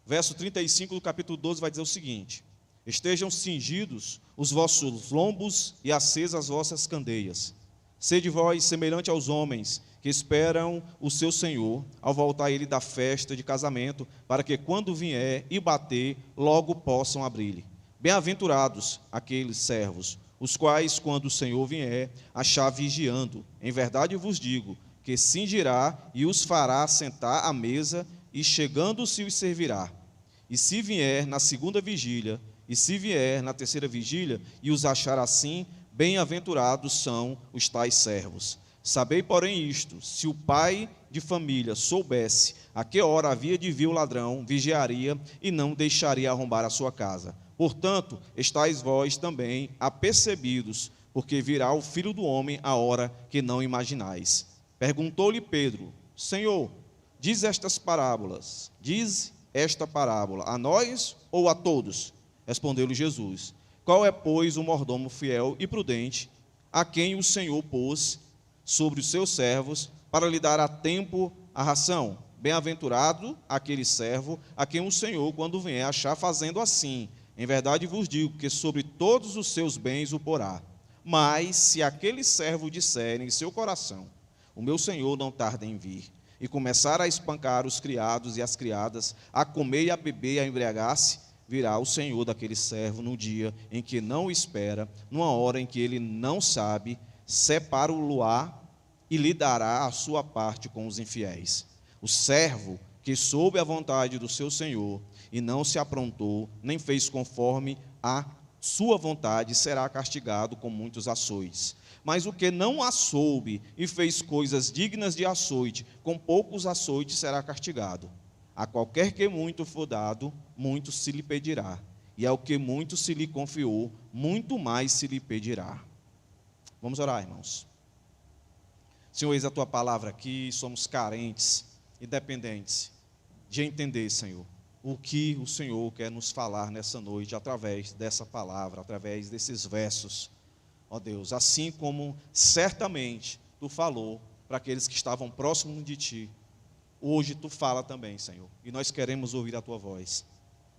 Verso 35 do capítulo 12 vai dizer o seguinte: estejam cingidos os vossos lombos e acesas as vossas candeias. Sede vós semelhante aos homens que esperam o seu Senhor, ao voltar ele da festa de casamento, para que quando vier e bater, logo possam abrir-lhe. Bem-aventurados aqueles servos, os quais, quando o Senhor vier, achar vigiando. Em verdade vos digo, que cingirá e os fará sentar à mesa, e chegando-se os servirá. E se vier na segunda vigília, e se vier na terceira vigília, e os achar assim, bem-aventurados são os tais servos. Sabei, porém, isto: se o pai de família soubesse a que hora havia de vir o ladrão, vigiaria e não deixaria arrombar a sua casa. Portanto, estáis vós também apercebidos, porque virá o Filho do Homem a hora que não imaginais. Perguntou-lhe Pedro: Senhor, diz esta parábola a nós ou a todos? Respondeu-lhe Jesus: qual é, pois, o mordomo fiel e prudente, a quem o Senhor pôs sobre os seus servos, para lhe dar a tempo a ração? Bem-aventurado aquele servo, a quem o Senhor, quando vier, achar fazendo assim. Em verdade vos digo, que sobre todos os seus bens o porá. Mas, se aquele servo disser em seu coração: o meu Senhor não tarda em vir, e começar a espancar os criados e as criadas, a comer e a beber e a embriagar-se, virá o Senhor daquele servo no dia em que não o espera, numa hora em que ele não sabe, separa-o-á e lhe dará a sua parte com os infiéis. O servo que soube a vontade do seu Senhor e não se aprontou, nem fez conforme a sua vontade, será castigado com muitos açoites. Mas o que não a soube e fez coisas dignas de açoite, com poucos açoites será castigado. A qualquer que muito for dado, muito se lhe pedirá, e ao que muito se lhe confiou, muito mais se lhe pedirá. Vamos orar, irmãos. Senhor, eis a tua palavra aqui, somos carentes e dependentes de entender, Senhor, o que o Senhor quer nos falar nessa noite, através dessa palavra, através desses versos. Ó Deus, assim como certamente tu falou para aqueles que estavam próximos de ti, hoje tu fala também, Senhor, e nós queremos ouvir a tua voz.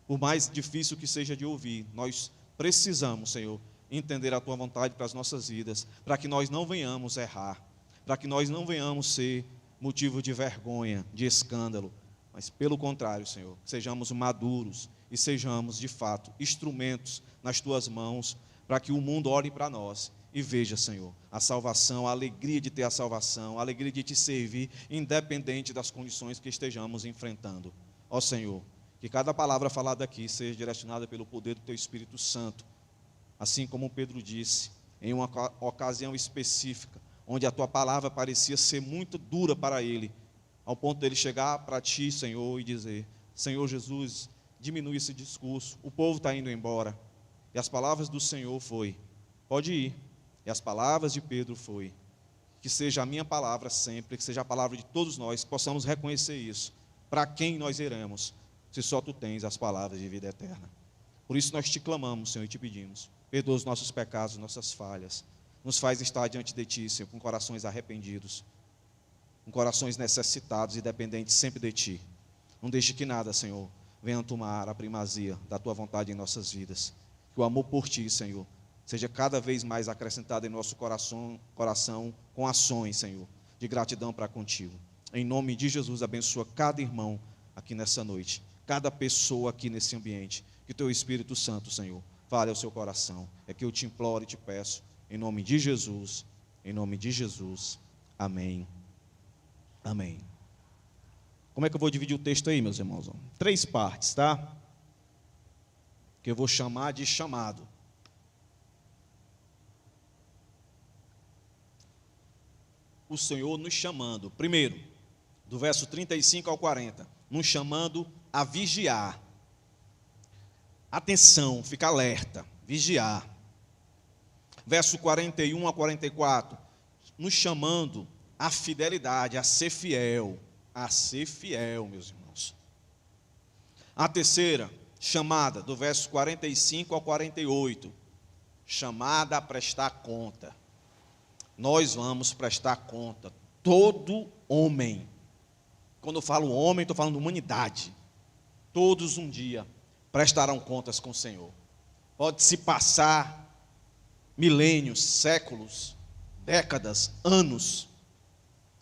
Por mais difícil que seja de ouvir, nós precisamos, Senhor, entender a tua vontade para as nossas vidas, para que nós não venhamos errar, para que nós não venhamos ser motivo de vergonha, de escândalo, mas pelo contrário, Senhor, sejamos maduros e sejamos, de fato, instrumentos nas tuas mãos, para que o mundo olhe para nós e veja, Senhor, a salvação, a alegria de ter a salvação, a alegria de te servir, independente das condições que estejamos enfrentando. Ó Senhor, que cada palavra falada aqui seja direcionada pelo poder do teu Espírito Santo, assim como Pedro disse, em uma ocasião específica, onde a tua palavra parecia ser muito dura para ele, ao ponto dele chegar para ti, Senhor, e dizer: Senhor Jesus, diminui esse discurso, o povo está indo embora. E as palavras do Senhor foi: pode ir. E as palavras de Pedro foi: que seja a minha palavra sempre, que seja a palavra de todos nós, que possamos reconhecer isso. Para quem nós iremos, se só tu tens as palavras de vida eterna? Por isso nós te clamamos, Senhor, e te pedimos: perdoa os nossos pecados, nossas falhas. Nos faz estar diante de ti, Senhor, com corações arrependidos, com corações necessitados e dependentes sempre de ti. Não deixe que nada, Senhor, venha tomar a primazia da tua vontade em nossas vidas. Que o amor por ti, Senhor, seja cada vez mais acrescentado em nosso coração com ações, Senhor, de gratidão para contigo. Em nome de Jesus, abençoa cada irmão aqui nessa noite, cada pessoa aqui nesse ambiente. Que teu Espírito Santo, Senhor, fale ao seu coração. É que eu te imploro e te peço, em nome de Jesus, em nome de Jesus. Amém. Amém. Como é que eu vou dividir o texto aí, meus irmãos? 3 partes, tá? Que eu vou chamar de chamado. O Senhor nos chamando, primeiro, do verso 35 ao 40, nos chamando a vigiar. Atenção, fica alerta, vigiar. Verso 41 a 44, nos chamando a fidelidade, a ser fiel, meus irmãos. A terceira chamada, do verso 45 ao 48, chamada a prestar conta. Nós vamos prestar conta, todo homem. Quando eu falo homem, estou falando humanidade. todos um dia prestarão contas com o Senhor. Pode-se passar milênios, séculos, décadas, anos,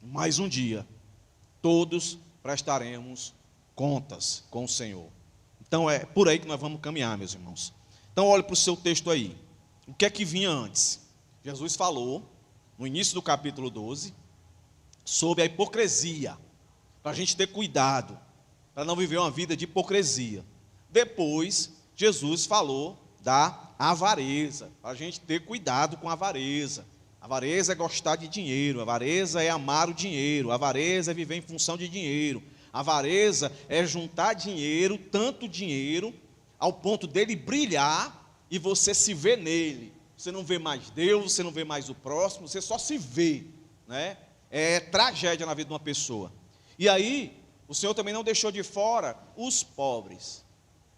mas um dia todos prestaremos contas com o Senhor. Então é por aí que nós vamos caminhar, meus irmãos. Então olhe para o seu texto aí. O que é que vinha antes? Jesus falou, no início do capítulo 12, sobre a hipocrisia, para a gente ter cuidado, para não viver uma vida de hipocrisia. Depois, Jesus falou da avareza, para a gente ter cuidado com a avareza. A avareza é gostar de dinheiro, a avareza é amar o dinheiro, a avareza é viver em função de dinheiro, a avareza é juntar dinheiro, tanto dinheiro, ao ponto dele brilhar e você se vê nele. Você não vê mais Deus, você não vê mais o próximo, você só se vê, né? É tragédia na vida de uma pessoa. E aí, o Senhor também não deixou de fora os pobres.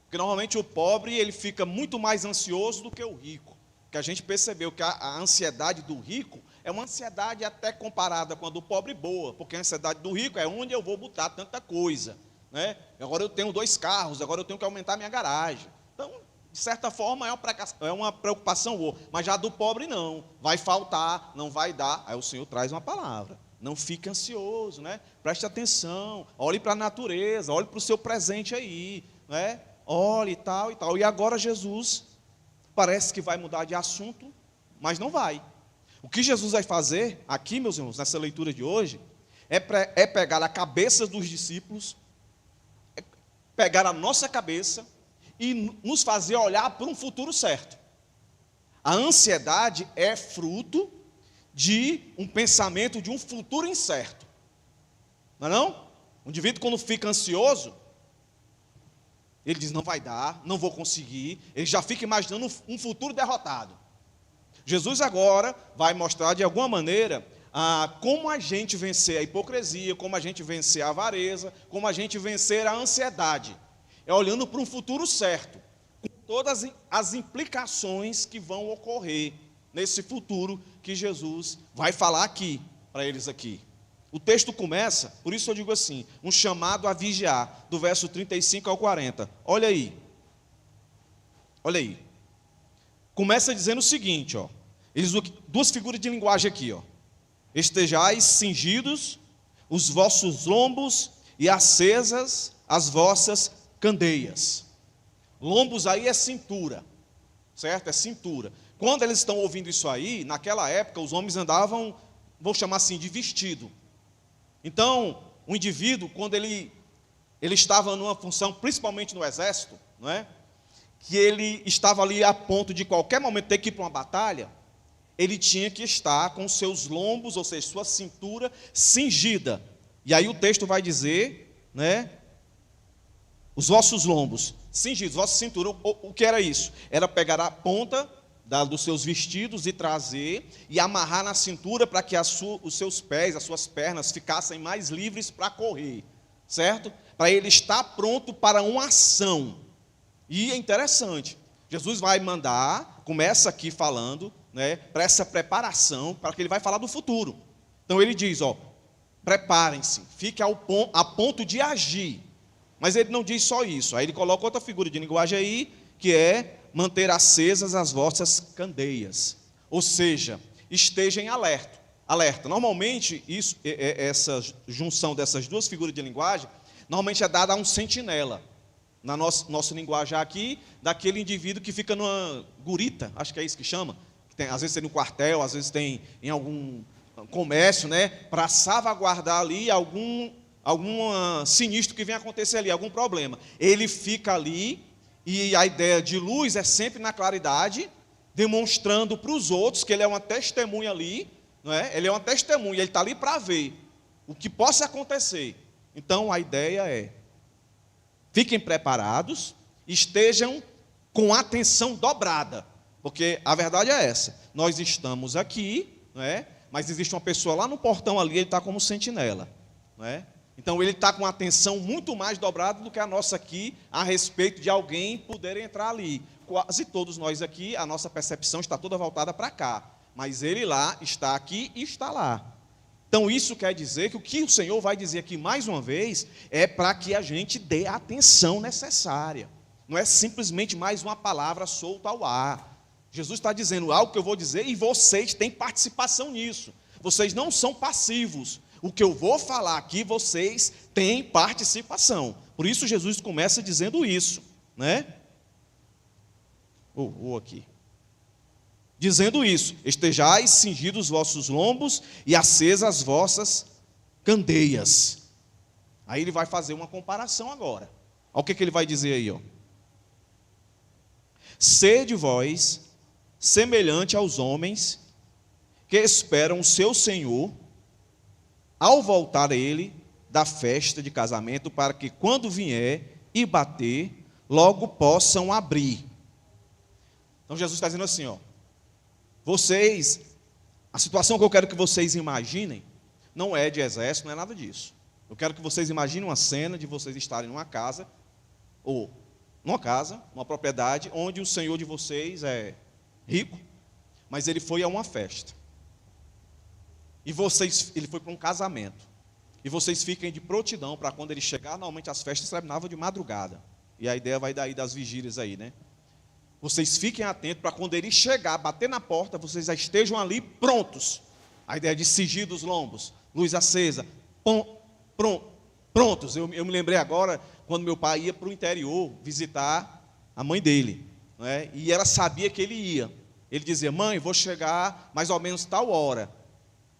Porque normalmente o pobre, ele fica muito mais ansioso do que o rico. Que a gente percebeu que a ansiedade do rico é uma ansiedade até comparada com a do pobre boa, porque a ansiedade do rico é onde eu vou botar tanta coisa, né? Agora eu tenho 2 carros, agora eu tenho que aumentar minha garagem. Então, de certa forma, é uma preocupação boa, mas já do pobre não, vai faltar, não vai dar. Aí o Senhor traz uma palavra, não fique ansioso, né? Preste atenção, olhe para a natureza, olhe para o seu presente aí, né? Olhe e tal e tal. E agora Jesus parece que vai mudar de assunto, mas não vai. O que Jesus vai fazer aqui, meus irmãos, nessa leitura de hoje, é pegar a cabeça dos discípulos, pegar a nossa cabeça e nos fazer olhar para um futuro certo. A ansiedade é fruto de um pensamento de um futuro incerto. Não é não? O indivíduo, quando fica ansioso, ele diz, não vai dar, não vou conseguir. Ele já fica imaginando um futuro derrotado. Jesus agora vai mostrar, de alguma maneira, como a gente vencer a hipocrisia, como a gente vencer a avareza, como a gente vencer a ansiedade. É olhando para um futuro certo, com todas as implicações que vão ocorrer nesse futuro que Jesus vai falar aqui, para eles aqui. O texto começa, por isso eu digo assim, um chamado a vigiar, do verso 35 ao 40. Olha aí. Olha aí. Começa dizendo o seguinte, ó. Eles, 2 figuras de linguagem aqui, ó. Estejais cingidos os vossos lombos e acesas as vossas candeias. Lombos aí é cintura, certo? É cintura. Quando eles estão ouvindo isso aí, naquela época os homens andavam, vou chamar assim, de vestido. Então, o indivíduo, quando ele estava numa função, principalmente no exército, não é? Que ele estava ali a ponto de qualquer momento ter que ir para uma batalha, ele tinha que estar com seus lombos, ou seja, sua cintura cingida. E aí o texto vai dizer, né? Os vossos lombos cingidos, vossa cintura, o que era isso? Era pegar a ponta dos seus vestidos e trazer e amarrar na cintura para que os seus pés, as suas pernas ficassem mais livres para correr, certo? Para ele estar pronto para uma ação. E é interessante, Jesus vai mandar, começa aqui falando, né, para essa preparação, para que ele vai falar do futuro. Então ele diz, ó, preparem-se, fique a ponto de agir. Mas ele não diz só isso, aí ele coloca outra figura de linguagem aí, que é manter acesas as vossas candeias. Ou seja, esteja em alerta. Normalmente, essa junção dessas 2 figuras de linguagem, normalmente é dada a um sentinela. Na nossa linguagem aqui, daquele indivíduo que fica numa gurita, acho que é isso que chama. Às vezes tem no quartel, às vezes tem em algum comércio, né? Para salvaguardar ali algum sinistro que venha acontecer ali, algum problema. Ele fica ali. E a ideia de luz é sempre na claridade, demonstrando para os outros que ele é uma testemunha ali, não é? Ele é uma testemunha, ele está ali para ver o que possa acontecer. Então a ideia é, fiquem preparados, estejam com atenção dobrada, porque a verdade é essa, nós estamos aqui, não é? Mas existe uma pessoa lá no portão ali, ele está como sentinela, não é? Então ele está com a atenção muito mais dobrada do que a nossa aqui, a respeito de alguém poder entrar ali. Quase todos nós aqui, a nossa percepção está toda voltada para cá. Mas ele lá está aqui e está lá. Então isso quer dizer que o que o Senhor vai dizer aqui mais uma vez é para que a gente dê a atenção necessária. Não é simplesmente mais uma palavra solta ao ar. Jesus está dizendo algo que eu vou dizer e vocês têm participação nisso. Vocês não são passivos. O que eu vou falar aqui, vocês têm participação. Por isso Jesus começa dizendo isso, né? Aqui. Dizendo isso: estejais cingidos os vossos lombos e acesas as vossas candeias. Aí ele vai fazer uma comparação agora. Olha o que ele vai dizer aí, ó. Sede vós semelhante aos homens que esperam o seu Senhor ao voltar ele da festa de casamento, para que quando vier e bater, logo possam abrir. Então Jesus está dizendo assim, ó, vocês, a situação que eu quero que vocês imaginem, não é de exército, não é nada disso. Eu quero que vocês imaginem uma cena de vocês estarem numa casa, ou uma propriedade, onde o senhor de vocês é rico, mas ele foi a uma festa. E ele foi para um casamento. E vocês fiquem de prontidão para quando ele chegar. Normalmente as festas terminavam de madrugada. E a ideia vai daí das vigílias aí, né? Vocês fiquem atentos para quando ele chegar, bater na porta, vocês já estejam ali prontos. A ideia de cingir dos lombos, luz acesa, prontos. Eu me lembrei agora, quando meu pai ia para o interior visitar a mãe dele, né? E ela sabia que ele ia. Ele dizia, mãe, vou chegar mais ou menos tal hora.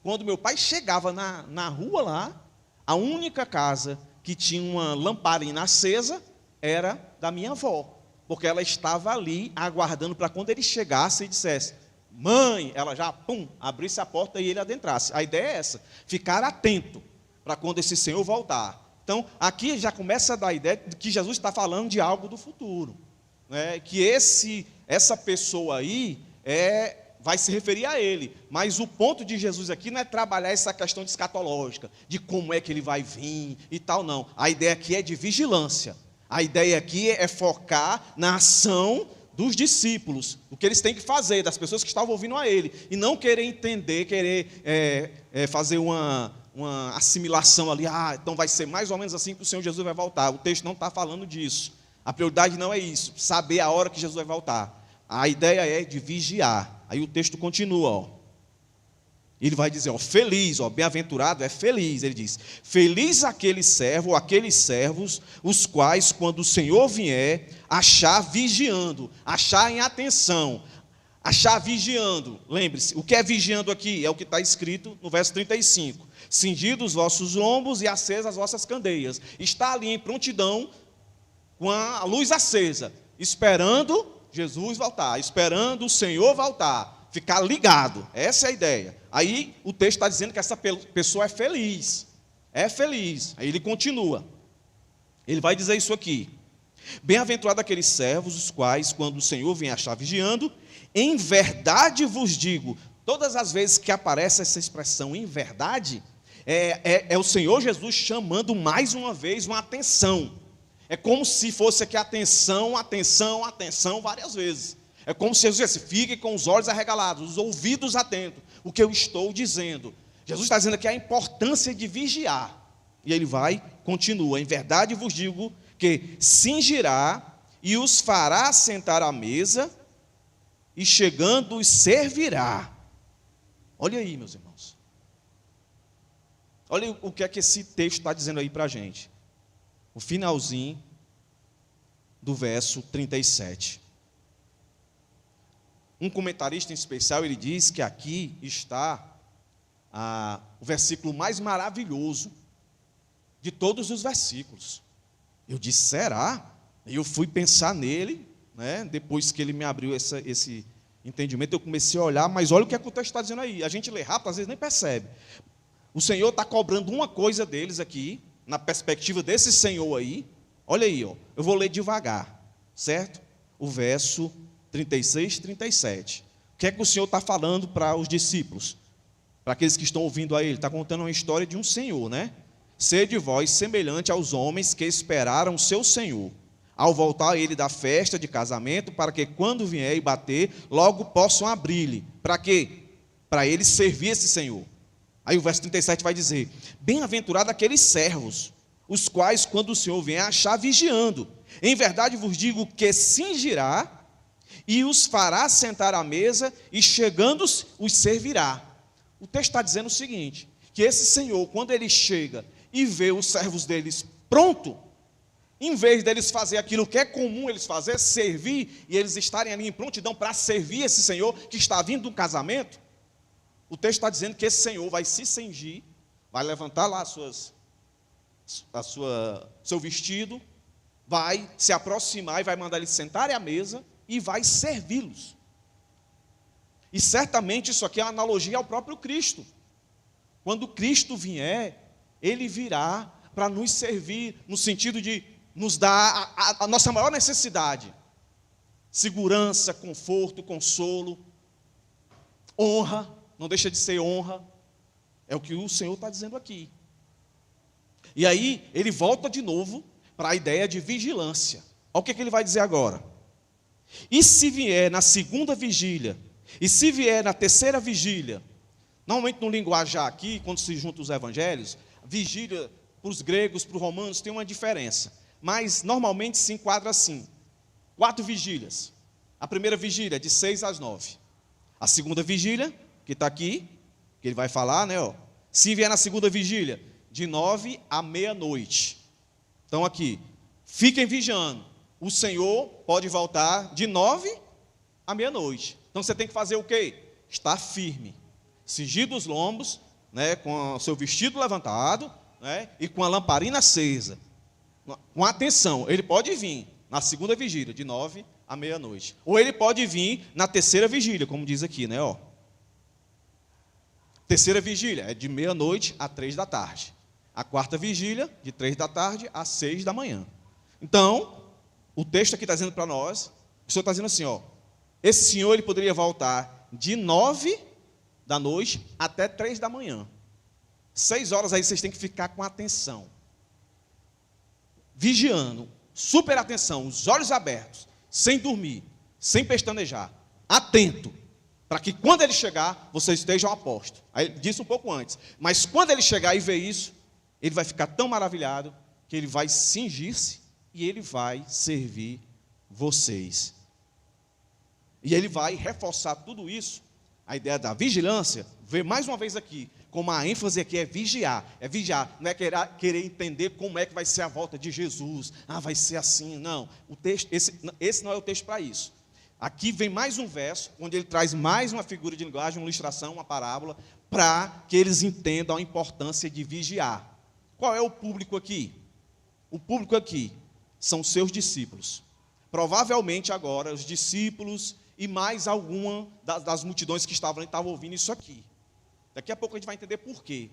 Quando meu pai chegava na rua lá, a única casa que tinha uma lamparina acesa era da minha avó. Porque ela estava ali aguardando para quando ele chegasse e dissesse, mãe, ela já, abrisse a porta e ele adentrasse. A ideia é essa, ficar atento para quando esse Senhor voltar. Então, aqui já começa a dar a ideia de que Jesus está falando de algo do futuro, né? Que essa pessoa aí vai se referir a ele, mas o ponto de Jesus aqui não é trabalhar essa questão de escatológica, de como é que ele vai vir e tal, não. A ideia aqui é de vigilância. A ideia aqui é focar na ação dos discípulos, o que eles têm que fazer, das pessoas que estavam ouvindo a ele, e não querer entender, fazer uma assimilação ali, então vai ser mais ou menos assim que o Senhor Jesus vai voltar. O texto não está falando disso. A prioridade não é isso, saber a hora que Jesus vai voltar. A ideia é de vigiar. Aí o texto continua, ó. Ele vai dizer, ó, feliz, ó, bem-aventurado é feliz. Ele diz, feliz aquele servo, ou aqueles servos, os quais, quando o Senhor vier, achar vigiando, achar em atenção, achar vigiando. Lembre-se, o que é vigiando aqui? É o que está escrito no verso 35. Cingidos os vossos lombos e acesas as vossas candeias. Está ali em prontidão, com a luz acesa, esperando Jesus voltar, esperando o Senhor voltar, ficar ligado. Essa é a ideia. Aí o texto está dizendo que essa pessoa é feliz. Aí ele continua. Ele vai dizer isso aqui. Bem-aventurado aqueles servos, os quais, quando o Senhor vem achar vigiando, em verdade vos digo. Todas as vezes que aparece essa expressão em verdade, é o Senhor Jesus chamando mais uma vez uma atenção. É como se fosse aqui atenção, várias vezes. É como se Jesus dissesse, fique com os olhos arregalados, os ouvidos atentos, o que eu estou dizendo. Jesus está dizendo aqui a importância de vigiar. E ele continua, em verdade vos digo que cingirá e os fará sentar à mesa, e chegando os servirá. Olha aí, meus irmãos. Olha o que é que esse texto está dizendo aí para a gente. O finalzinho do verso 37. Um comentarista em especial, ele diz que aqui está o versículo mais maravilhoso de todos os versículos. Eu disse, será? Eu fui pensar nele, né? Depois que ele me abriu esse entendimento, eu comecei a olhar, mas olha o que é que o texto está dizendo aí. A gente lê rápido, às vezes nem percebe. O Senhor está cobrando uma coisa deles aqui, na perspectiva desse Senhor aí. Olha aí, ó, eu vou ler devagar, certo? O verso 36, 37. O que é que o Senhor está falando para os discípulos? Para aqueles que estão ouvindo a Ele. Está contando uma história de um Senhor, né? Sede vós semelhante aos homens que esperaram o seu Senhor, ao voltar ele da festa de casamento, para que quando vier e bater, logo possam abrir-lhe. Para quê? Para ele servir esse Senhor. Aí o verso 37 vai dizer: bem-aventurado aqueles servos, os quais, quando o Senhor vier, achar vigiando. Em verdade vos digo que cingirá e os fará sentar à mesa, e chegando os servirá. O texto está dizendo o seguinte, que esse Senhor, quando ele chega e vê os servos deles pronto, em vez deles fazer aquilo que é comum eles fazer, servir, e eles estarem ali em prontidão para servir esse Senhor que está vindo do casamento, o texto está dizendo que esse Senhor vai se cingir, vai levantar lá seu vestido, vai se aproximar e vai mandar eles sentarem à mesa e vai servi-los. E certamente isso aqui é uma analogia ao próprio Cristo. Quando Cristo vier, ele virá para nos servir, no sentido de nos dar a nossa maior necessidade: segurança, conforto, consolo, honra, não deixa de ser honra, é o que o Senhor está dizendo aqui. E aí, ele volta de novo para a ideia de vigilância. Olha o que ele vai dizer agora. E se vier na segunda vigília, e se vier na terceira vigília, normalmente no linguajar aqui, quando se juntam os evangelhos, vigília para os gregos, para os romanos, tem uma diferença. Mas normalmente se enquadra assim: 4 vigílias. A primeira vigília é de 6 às 9. A segunda vigília, que está aqui, que ele vai falar, né? Ó, se vier na segunda vigília, de 9 à meia-noite. Então aqui, fiquem vigiando. O Senhor pode voltar de 9 à meia-noite. Então você tem que fazer o quê? Estar firme, cingido os lombos, né, com o seu vestido levantado, né, e com a lamparina acesa. Com atenção, ele pode vir na segunda vigília, de 9 à meia-noite. Ou ele pode vir na terceira vigília, como diz aqui, né? Ó. Terceira vigília é de meia-noite a 3 da tarde. A quarta vigília, de 3 da tarde a 6 da manhã. Então, o texto aqui está dizendo para nós, o Senhor está dizendo assim, ó, esse senhor ele poderia voltar de 9 da noite até 3 da manhã. 6 horas aí vocês têm que ficar com atenção. Vigiando, super atenção, os olhos abertos, sem dormir, sem pestanejar, atento, para que quando ele chegar, vocês estejam a posto. Aí ele disse um pouco antes, mas quando ele chegar e ver isso, ele vai ficar tão maravilhado que ele vai cingir-se e ele vai servir vocês. E ele vai reforçar tudo isso, a ideia da vigilância, vê mais uma vez aqui, como a ênfase aqui é vigiar, não é querer entender como é que vai ser a volta de Jesus, vai ser assim, não, o texto, esse não é o texto para isso. Aqui vem mais um verso, onde ele traz mais uma figura de linguagem, uma ilustração, uma parábola, para que eles entendam a importância de vigiar. Qual é o público aqui? O público aqui são seus discípulos. Provavelmente agora os discípulos e mais alguma das multidões que estavam ali estavam ouvindo isso aqui. Daqui a pouco a gente vai entender por quê,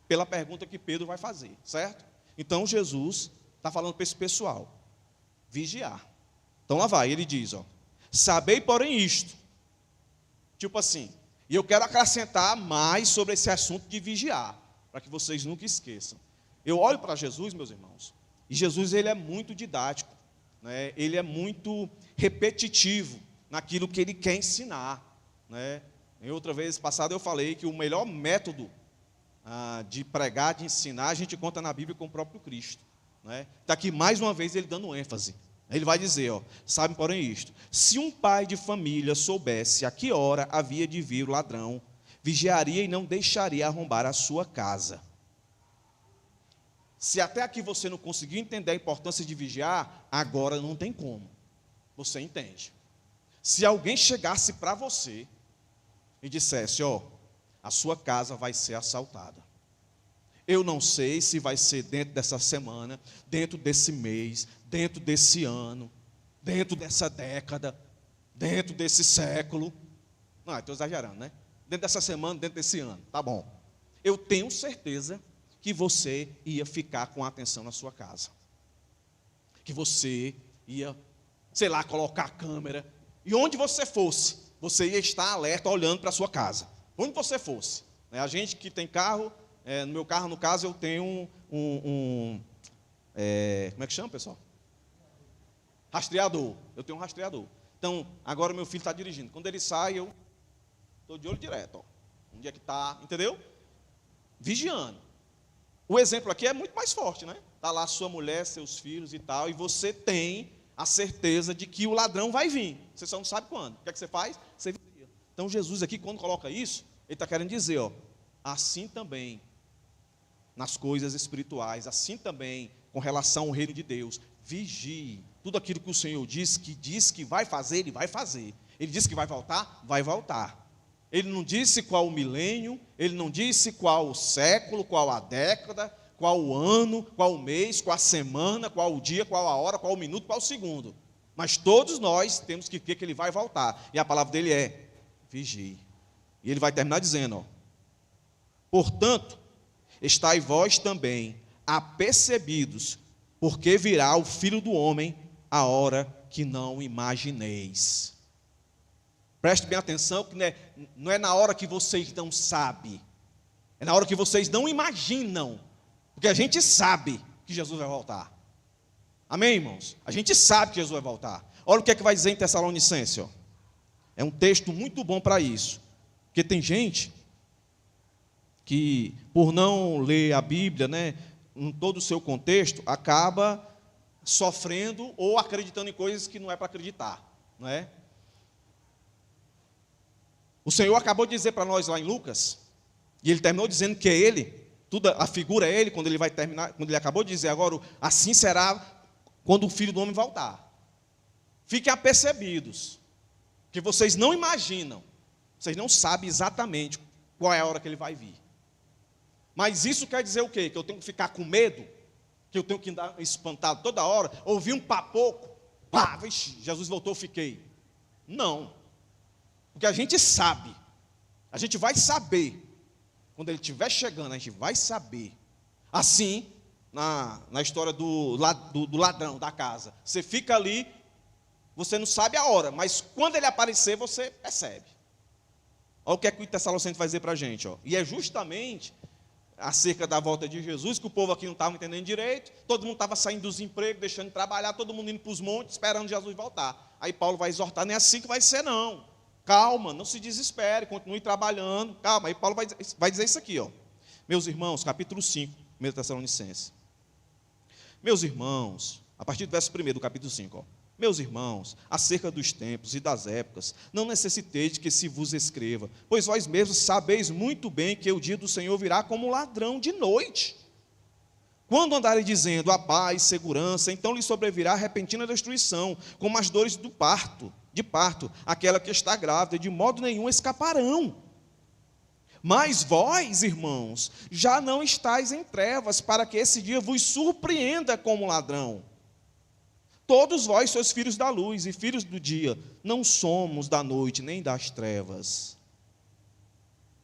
pela pergunta que Pedro vai fazer, certo? Então Jesus está falando para esse pessoal, vigiar. Então lá vai, ele diz, ó, sabei porém isto, tipo assim, e eu quero acrescentar mais sobre esse assunto de vigiar, para que vocês nunca esqueçam. Eu olho para Jesus, meus irmãos, e Jesus ele é muito didático, né? Ele é muito repetitivo naquilo que ele quer ensinar, né? Em outra vez passada eu falei que o melhor método de pregar, de ensinar, a gente conta na Bíblia com o próprio Cristo, né? Está aqui mais uma vez ele dando ênfase. Ele vai dizer, ó, sabe porém isto, se um pai de família soubesse a que hora havia de vir o ladrão, vigiaria e não deixaria arrombar a sua casa. Se até aqui você não conseguiu entender a importância de vigiar, agora não tem como. Você entende. Se alguém chegasse para você e dissesse, ó, a sua casa vai ser assaltada. Eu não sei se vai ser dentro dessa semana, dentro desse mês, dentro desse ano, dentro dessa década, dentro desse século. Não, estou exagerando, né? Dentro dessa semana, dentro desse ano, tá bom. Eu tenho certeza que você ia ficar com atenção na sua casa. Que você ia, sei lá, colocar a câmera. E onde você fosse, você ia estar alerta, olhando para a sua casa. Onde você fosse. A gente que tem carro, no meu carro, no caso, eu tenho como é que chama, pessoal? Rastreador. Eu tenho um rastreador. Então, agora meu filho está dirigindo. Quando ele sai, eu estou de olho direto. Ó. Onde é que está, entendeu? vigiando. O exemplo aqui é muito mais forte, né? Está lá sua mulher, seus filhos e tal, e você tem a certeza de que o ladrão vai vir. Você só não sabe quando. O que é que você faz? Você vigia. Então Jesus aqui, quando coloca isso, ele está querendo dizer, ó, assim também, nas coisas espirituais, assim também, com relação ao reino de Deus, vigie. Tudo aquilo que o Senhor diz que vai fazer, Ele vai fazer. Ele disse que vai voltar, vai voltar. Ele não disse qual o milênio, Ele não disse qual o século, qual a década, qual o ano, qual o mês, qual a semana, qual o dia, qual a hora, qual o minuto, qual o segundo. Mas todos nós temos que crer que Ele vai voltar. E a palavra dele é, vigie. E Ele vai terminar dizendo, ó, portanto, estai vós também apercebidos, porque virá o Filho do Homem a hora que não imagineis. Preste bem atenção, que não é na hora que vocês não sabem, é na hora que vocês não imaginam, porque a gente sabe que Jesus vai voltar. Amém, irmãos? A gente sabe que Jesus vai voltar. Olha o que é que vai dizer em Tessalonicenses, ó. É um texto muito bom para isso, porque tem gente que, por não ler a Bíblia, né, em todo o seu contexto, acaba sofrendo ou acreditando em coisas que não é para acreditar, não é? O Senhor acabou de dizer para nós lá em Lucas, e Ele terminou dizendo que é Ele, tudo, a figura é Ele, quando Ele vai terminar, quando Ele acabou de dizer agora, assim será quando o Filho do Homem voltar. Fiquem apercebidos, que vocês não imaginam, vocês não sabem exatamente qual é a hora que Ele vai vir. Mas isso quer dizer o quê? Que eu tenho que ficar com medo? Que eu tenho que andar espantado toda hora? Ouvir um papoco? Pá, vixe, Jesus voltou, eu fiquei. Não. Porque a gente sabe. A gente vai saber. Quando ele estiver chegando, a gente vai saber. Assim, na história do ladrão da casa. Você fica ali, você não sabe a hora, mas quando ele aparecer, você percebe. Olha o que é que o Tessalonicenses vai dizer para a gente. Ó. E é justamente acerca da volta de Jesus, que o povo aqui não estava entendendo direito, todo mundo estava saindo dos empregos, deixando de trabalhar, todo mundo indo para os montes, esperando Jesus voltar. Aí Paulo vai exortar, não é assim que vai ser não, calma, não se desespere, continue trabalhando, calma. Aí Paulo vai dizer isso aqui, ó. Meus irmãos, capítulo 5, 1 Tessalonicenses. Meus irmãos, a partir do verso 1 do capítulo 5, ó. Meus irmãos, acerca dos tempos e das épocas, não necessiteis que se vos escreva, pois vós mesmos sabeis muito bem que o dia do Senhor virá como ladrão de noite. Quando andarem dizendo a paz, segurança, então lhe sobrevirá repentina destruição, como as dores de parto, aquela que está grávida, de modo nenhum escaparão. Mas vós, irmãos, já não estáis em trevas, para que esse dia vos surpreenda como ladrão. Todos vós sois filhos da luz e filhos do dia, não somos da noite nem das trevas.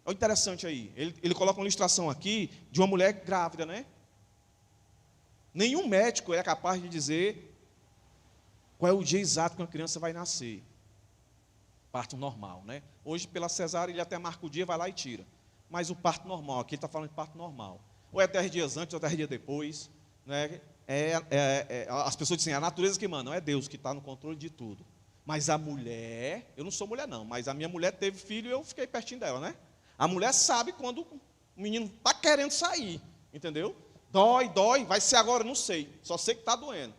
Olha interessante aí, ele coloca uma ilustração aqui de uma mulher grávida, né? Nenhum médico é capaz de dizer qual é o dia exato que uma criança vai nascer. Parto normal, né? Hoje, pela cesárea, ele até marca o dia, vai lá e tira. Mas o parto normal, aqui ele está falando de parto normal. Ou é 10 dias antes, ou 10 dias depois, né? As pessoas dizem, a natureza que manda, não é Deus que está no controle de tudo. Mas a mulher, eu não sou mulher não, mas a minha mulher teve filho e eu fiquei pertinho dela, né? A mulher sabe quando o menino está querendo sair, entendeu? Dói, vai ser agora, não sei, só sei que está doendo.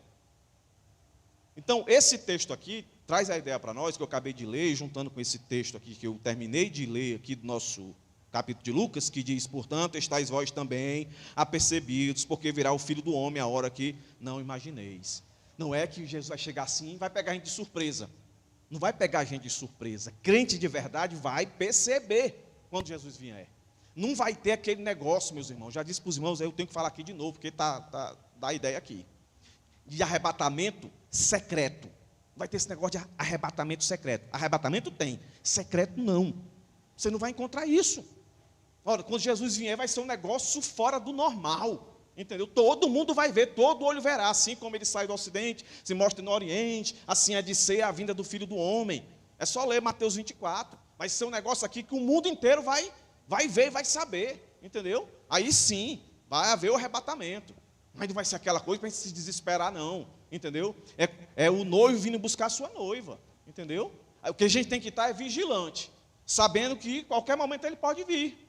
Então, esse texto aqui traz a ideia para nós, que eu acabei de ler, juntando com esse texto aqui, que eu terminei de ler aqui do nosso capítulo de Lucas, que diz, portanto, estáis vós também apercebidos, porque virá o Filho do Homem a hora que não imagineis. Não é que Jesus vai chegar assim e vai pegar a gente de surpresa. Não vai pegar a gente de surpresa. Crente de verdade vai perceber quando Jesus vier. Não vai ter aquele negócio, meus irmãos. Já disse para os irmãos, eu tenho que falar aqui de novo, porque dá a ideia aqui. De arrebatamento secreto. Vai ter esse negócio de arrebatamento secreto. Arrebatamento tem, secreto não. Você não vai encontrar isso. Ora, quando Jesus vier, vai ser um negócio fora do normal. Entendeu? Todo mundo vai ver, todo olho verá. Assim como ele sai do Ocidente, se mostra no Oriente, assim é de ser a vinda do Filho do Homem. É só ler Mateus 24. Vai ser um negócio aqui que o mundo inteiro vai ver e vai saber. Entendeu? Aí sim, vai haver o arrebatamento. Mas não vai ser aquela coisa para a gente se desesperar, não. Entendeu? É o noivo vindo buscar a sua noiva. Entendeu? O que a gente tem que estar é vigilante, sabendo que qualquer momento ele pode vir.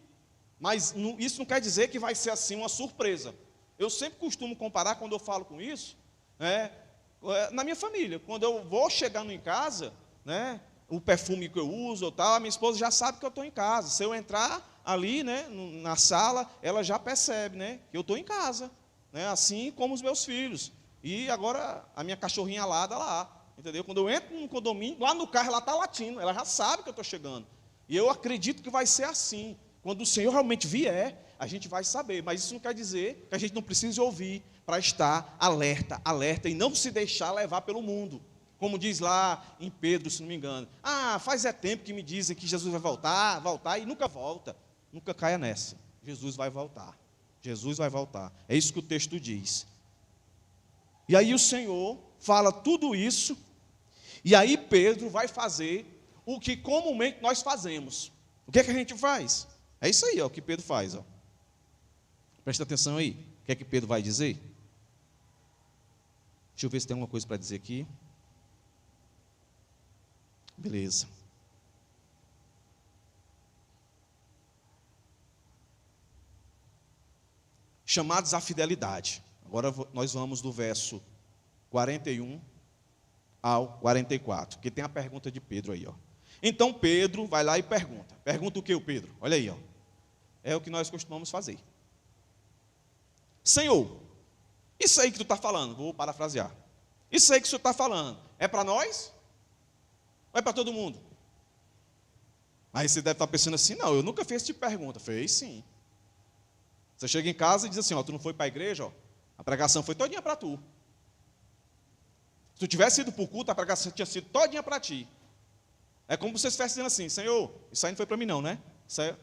Mas isso não quer dizer que vai ser assim uma surpresa. Eu sempre costumo comparar, quando eu falo com isso, na minha família. Quando eu vou chegando em casa, né, o perfume que eu uso, tal, a minha esposa já sabe que eu estou em casa. Se eu entrar ali, né, na sala, ela já percebe, né, que eu estou em casa, né, assim como os meus filhos. E agora a minha cachorrinha alada lá, entendeu? Quando eu entro no condomínio, lá no carro ela está latindo, ela já sabe que eu estou chegando. E eu acredito que vai ser assim. Quando o Senhor realmente vier, a gente vai saber. Mas isso não quer dizer que a gente não precise ouvir para estar alerta, alerta e não se deixar levar pelo mundo. Como diz lá em Pedro, se não me engano. Faz tempo que me dizem que Jesus vai voltar e nunca volta. Nunca caia nessa. Jesus vai voltar. Jesus vai voltar. É isso que o texto diz. E aí o Senhor fala tudo isso, e aí Pedro vai fazer o que comumente nós fazemos. O que é que a gente faz? É isso aí, ó, o que Pedro faz. Ó. Presta atenção aí. O que é que Pedro vai dizer? Deixa eu ver se tem alguma coisa para dizer aqui. Beleza. Chamados à fidelidade. Agora nós vamos do verso 41 ao 44, que tem a pergunta de Pedro aí, ó. Então Pedro vai lá e pergunta. Pergunta o que, o Pedro? Olha aí, ó. É o que nós costumamos fazer. Senhor, isso aí que tu está falando, vou parafrasear. Isso aí que o senhor está falando, é para nós? Ou é para todo mundo? Aí você deve estar pensando assim, não, eu nunca fiz essa pergunta. Fez sim. Você chega em casa e diz assim, ó, tu não foi para a igreja, ó, a pregação foi todinha para tu. Se tu tivesse ido para o culto, a pregação tinha sido todinha para ti. É como se você estivesse dizendo assim, Senhor, isso aí não foi para mim não, né? Isso é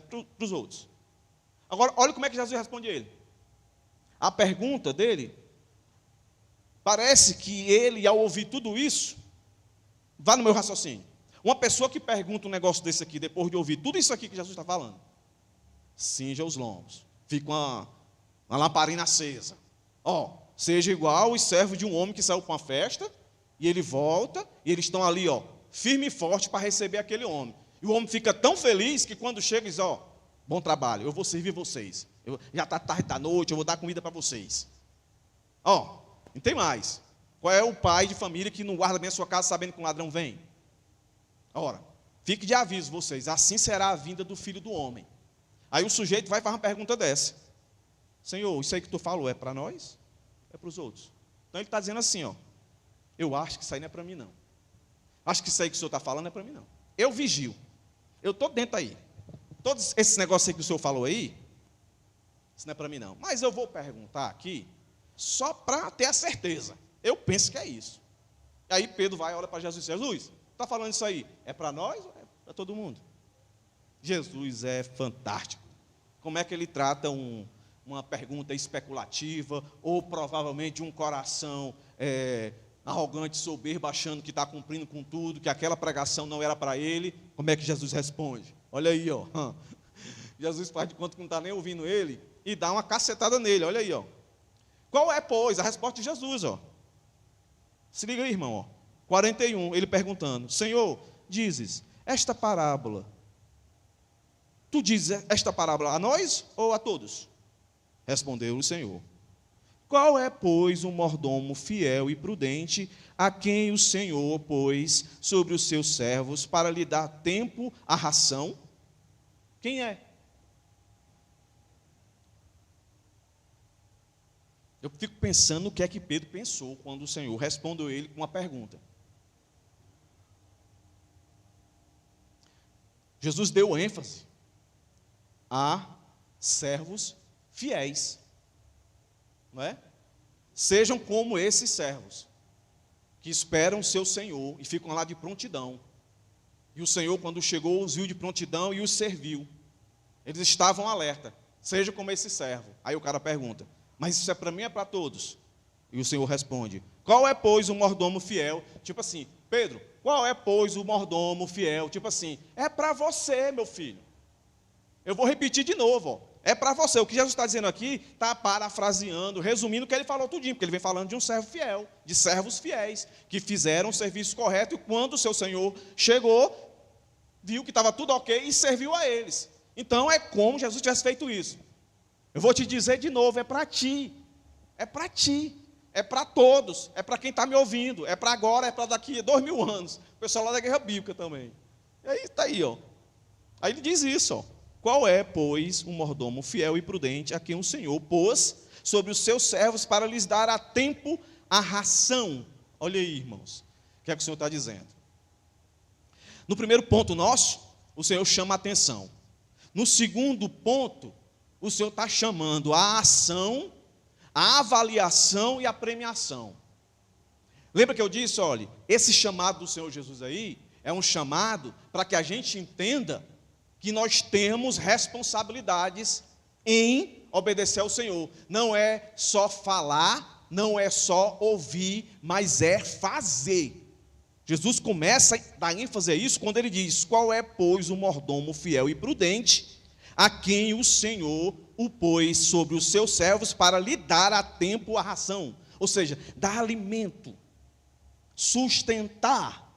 para os outros. Agora, olha como é que Jesus responde a ele. A pergunta dele, parece que ele, ao ouvir tudo isso, vá no meu raciocínio. Uma pessoa que pergunta um negócio desse aqui, depois de ouvir tudo isso aqui que Jesus está falando, cinja os lombos, fica uma lamparina acesa. Ó, seja igual os servos de um homem que saiu para uma festa, e ele volta, e eles estão ali, ó, firme e forte para receber aquele homem. E o homem fica tão feliz que quando chega diz, ó, bom trabalho, eu vou servir vocês. Já está tarde da noite, eu vou dar comida para vocês. Ó, não tem mais. Qual é o pai de família que não guarda bem a sua casa sabendo que um ladrão vem? Ora, fique de aviso vocês, assim será a vinda do Filho do Homem. Aí o sujeito vai fazer uma pergunta dessa. Senhor, isso aí que tu falou é para nós? É para os outros? Então ele está dizendo assim, ó, eu acho que isso aí não é para mim não. Acho que isso aí que o senhor está falando é para mim não. Eu vigio. Eu estou dentro aí. Todos esses negócios aí que o senhor falou aí, isso não é para mim não. Mas eu vou perguntar aqui, só para ter a certeza. Eu penso que é isso. E aí Pedro vai e olha para Jesus e diz, Jesus, está falando isso aí, é para nós ou é para todo mundo? Jesus é fantástico. Como é que ele trata uma pergunta especulativa, ou provavelmente um coração arrogante, soberbo, achando que está cumprindo com tudo, que aquela pregação não era para ele? Como é que Jesus responde? Olha aí, ó. Jesus faz de conta que não está nem ouvindo ele e dá uma cacetada nele, olha aí, ó. Qual é, pois, a resposta de Jesus, ó? Se liga aí, irmão, ó. 41, ele perguntando, Senhor, dizes, esta parábola, tu dizes esta parábola a nós ou a todos? Respondeu o Senhor. Qual é, pois, o mordomo fiel e prudente, a quem o Senhor pôs sobre os seus servos para lhe dar tempo à ração? Quem é? Eu fico pensando o que é que Pedro pensou quando o Senhor respondeu ele com uma pergunta. Jesus deu ênfase a servos fiéis. Não é? Sejam como esses servos, que esperam o seu Senhor e ficam lá de prontidão. E o Senhor, quando chegou, os viu de prontidão e os serviu. Eles estavam alerta. Seja como esse servo. Aí o cara pergunta, mas isso é para mim ou é para todos? E o Senhor responde, qual é, pois, o mordomo fiel? Tipo assim, Pedro, qual é, pois, o mordomo fiel? Tipo assim, é para você, meu filho. Eu vou repetir de novo, ó. É para você. O que Jesus está dizendo aqui, está parafraseando, resumindo o que ele falou tudinho, porque ele vem falando de um servo fiel, de servos fiéis, que fizeram o serviço correto, e quando o seu Senhor chegou, viu que estava tudo ok e serviu a eles. Então é como Jesus tivesse feito isso. Eu vou te dizer de novo, é para ti. É para ti. É para todos. É para quem está me ouvindo. É para agora, é para daqui a 2000 anos. O pessoal lá da Guerra Bíblica também. E aí está aí, ó. Aí ele diz isso, ó. Qual é, pois, um mordomo fiel e prudente a quem o Senhor pôs sobre os seus servos para lhes dar a tempo a ração? Olha aí, irmãos. O que é que o Senhor está dizendo? No primeiro ponto nosso, o Senhor chama a atenção. No segundo ponto, o Senhor está chamando a ação, a avaliação e a premiação. Lembra que eu disse, olha, esse chamado do Senhor Jesus aí é um chamado para que a gente entenda que nós temos responsabilidades em obedecer ao Senhor. Não é só falar, não é só ouvir, mas é fazer. Jesus começa a dar ênfase a isso quando ele diz: qual é, pois, o mordomo fiel e prudente, a quem o Senhor o pôs sobre os seus servos para lhe dar a tempo a ração? Ou seja, dar alimento, sustentar,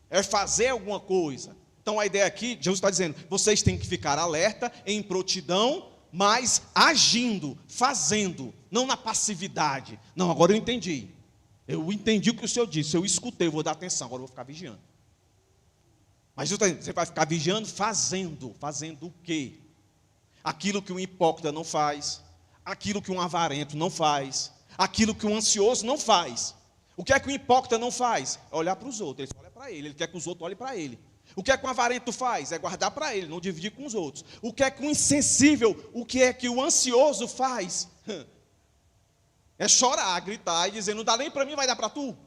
é fazer alguma coisa. Então a ideia aqui, Jesus está dizendo, vocês têm que ficar alerta, em prontidão, mas agindo, fazendo, não na passividade. Não, agora eu entendi. Eu entendi o que o Senhor disse, eu escutei, eu vou dar atenção, agora eu vou ficar vigiando. Mas Jesus está dizendo, você vai ficar vigiando, fazendo o quê? Aquilo que um hipócrita não faz, aquilo que um avarento não faz, aquilo que um ansioso não faz. O que é que o hipócrita não faz? É olhar para os outros, ele olha para ele quer que os outros olhem para ele. O que é que um avarento faz? É guardar para ele, não dividir com os outros. O que é que o insensível, o que é que o ansioso faz? É chorar, gritar e dizer, não dá nem para mim, vai dar para tu.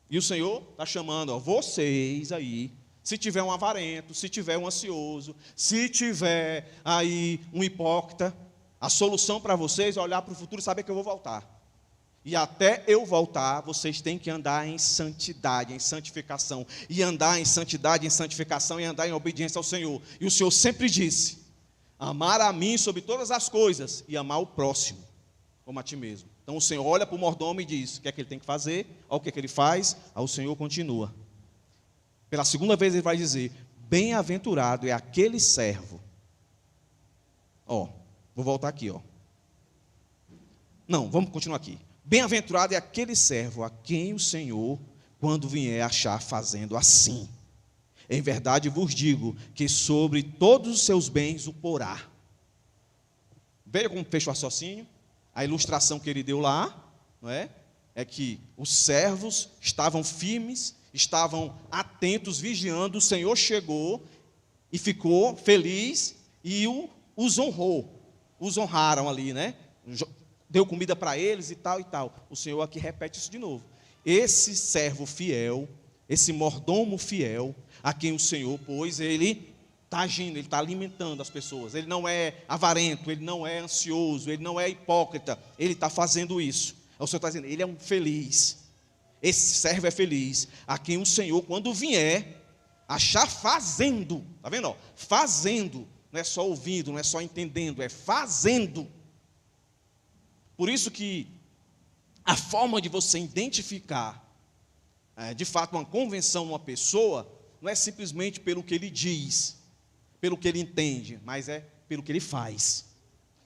E o Senhor está chamando, ó, vocês aí, se tiver um avarento, se tiver um ansioso, se tiver aí um hipócrita, a solução para vocês é olhar para o futuro e saber que eu vou voltar. E até eu voltar, vocês têm que andar em santidade, em santificação. E andar em santidade, em santificação e andar em obediência ao Senhor. E o Senhor sempre disse, amar a mim sobre todas as coisas e amar o próximo, como a ti mesmo. Então o Senhor olha para o mordomo e diz, o que é que ele tem que fazer? Olha o que é que ele faz, aí o Senhor continua. Pela segunda vez ele vai dizer, bem-aventurado é aquele servo. Ó, vou voltar aqui, ó. Não, vamos continuar aqui. Bem-aventurado é aquele servo a quem o Senhor, quando vier, achar fazendo assim. Em verdade vos digo que sobre todos os seus bens o porá. Veja como fecha o raciocínio. A ilustração que ele deu lá, não é? É que os servos estavam firmes, estavam atentos, vigiando. O Senhor chegou e ficou feliz e os honrou. Os honraram ali, né? Deu comida para eles e tal e tal. O Senhor aqui repete isso de novo. Esse servo fiel, esse mordomo fiel, a quem o Senhor pôs, ele está agindo, ele está alimentando as pessoas. Ele não é avarento, ele não é ansioso, ele não é hipócrita. Ele está fazendo isso. O Senhor está dizendo, ele é um feliz. Esse servo é feliz, a quem o Senhor, quando vier, achar fazendo. Está vendo? Ó? Fazendo. Não é só ouvindo, não é só entendendo, é fazendo. Por isso que a forma de você identificar, de fato, uma convenção, uma pessoa, não é simplesmente pelo que ele diz, pelo que ele entende, mas é pelo que ele faz.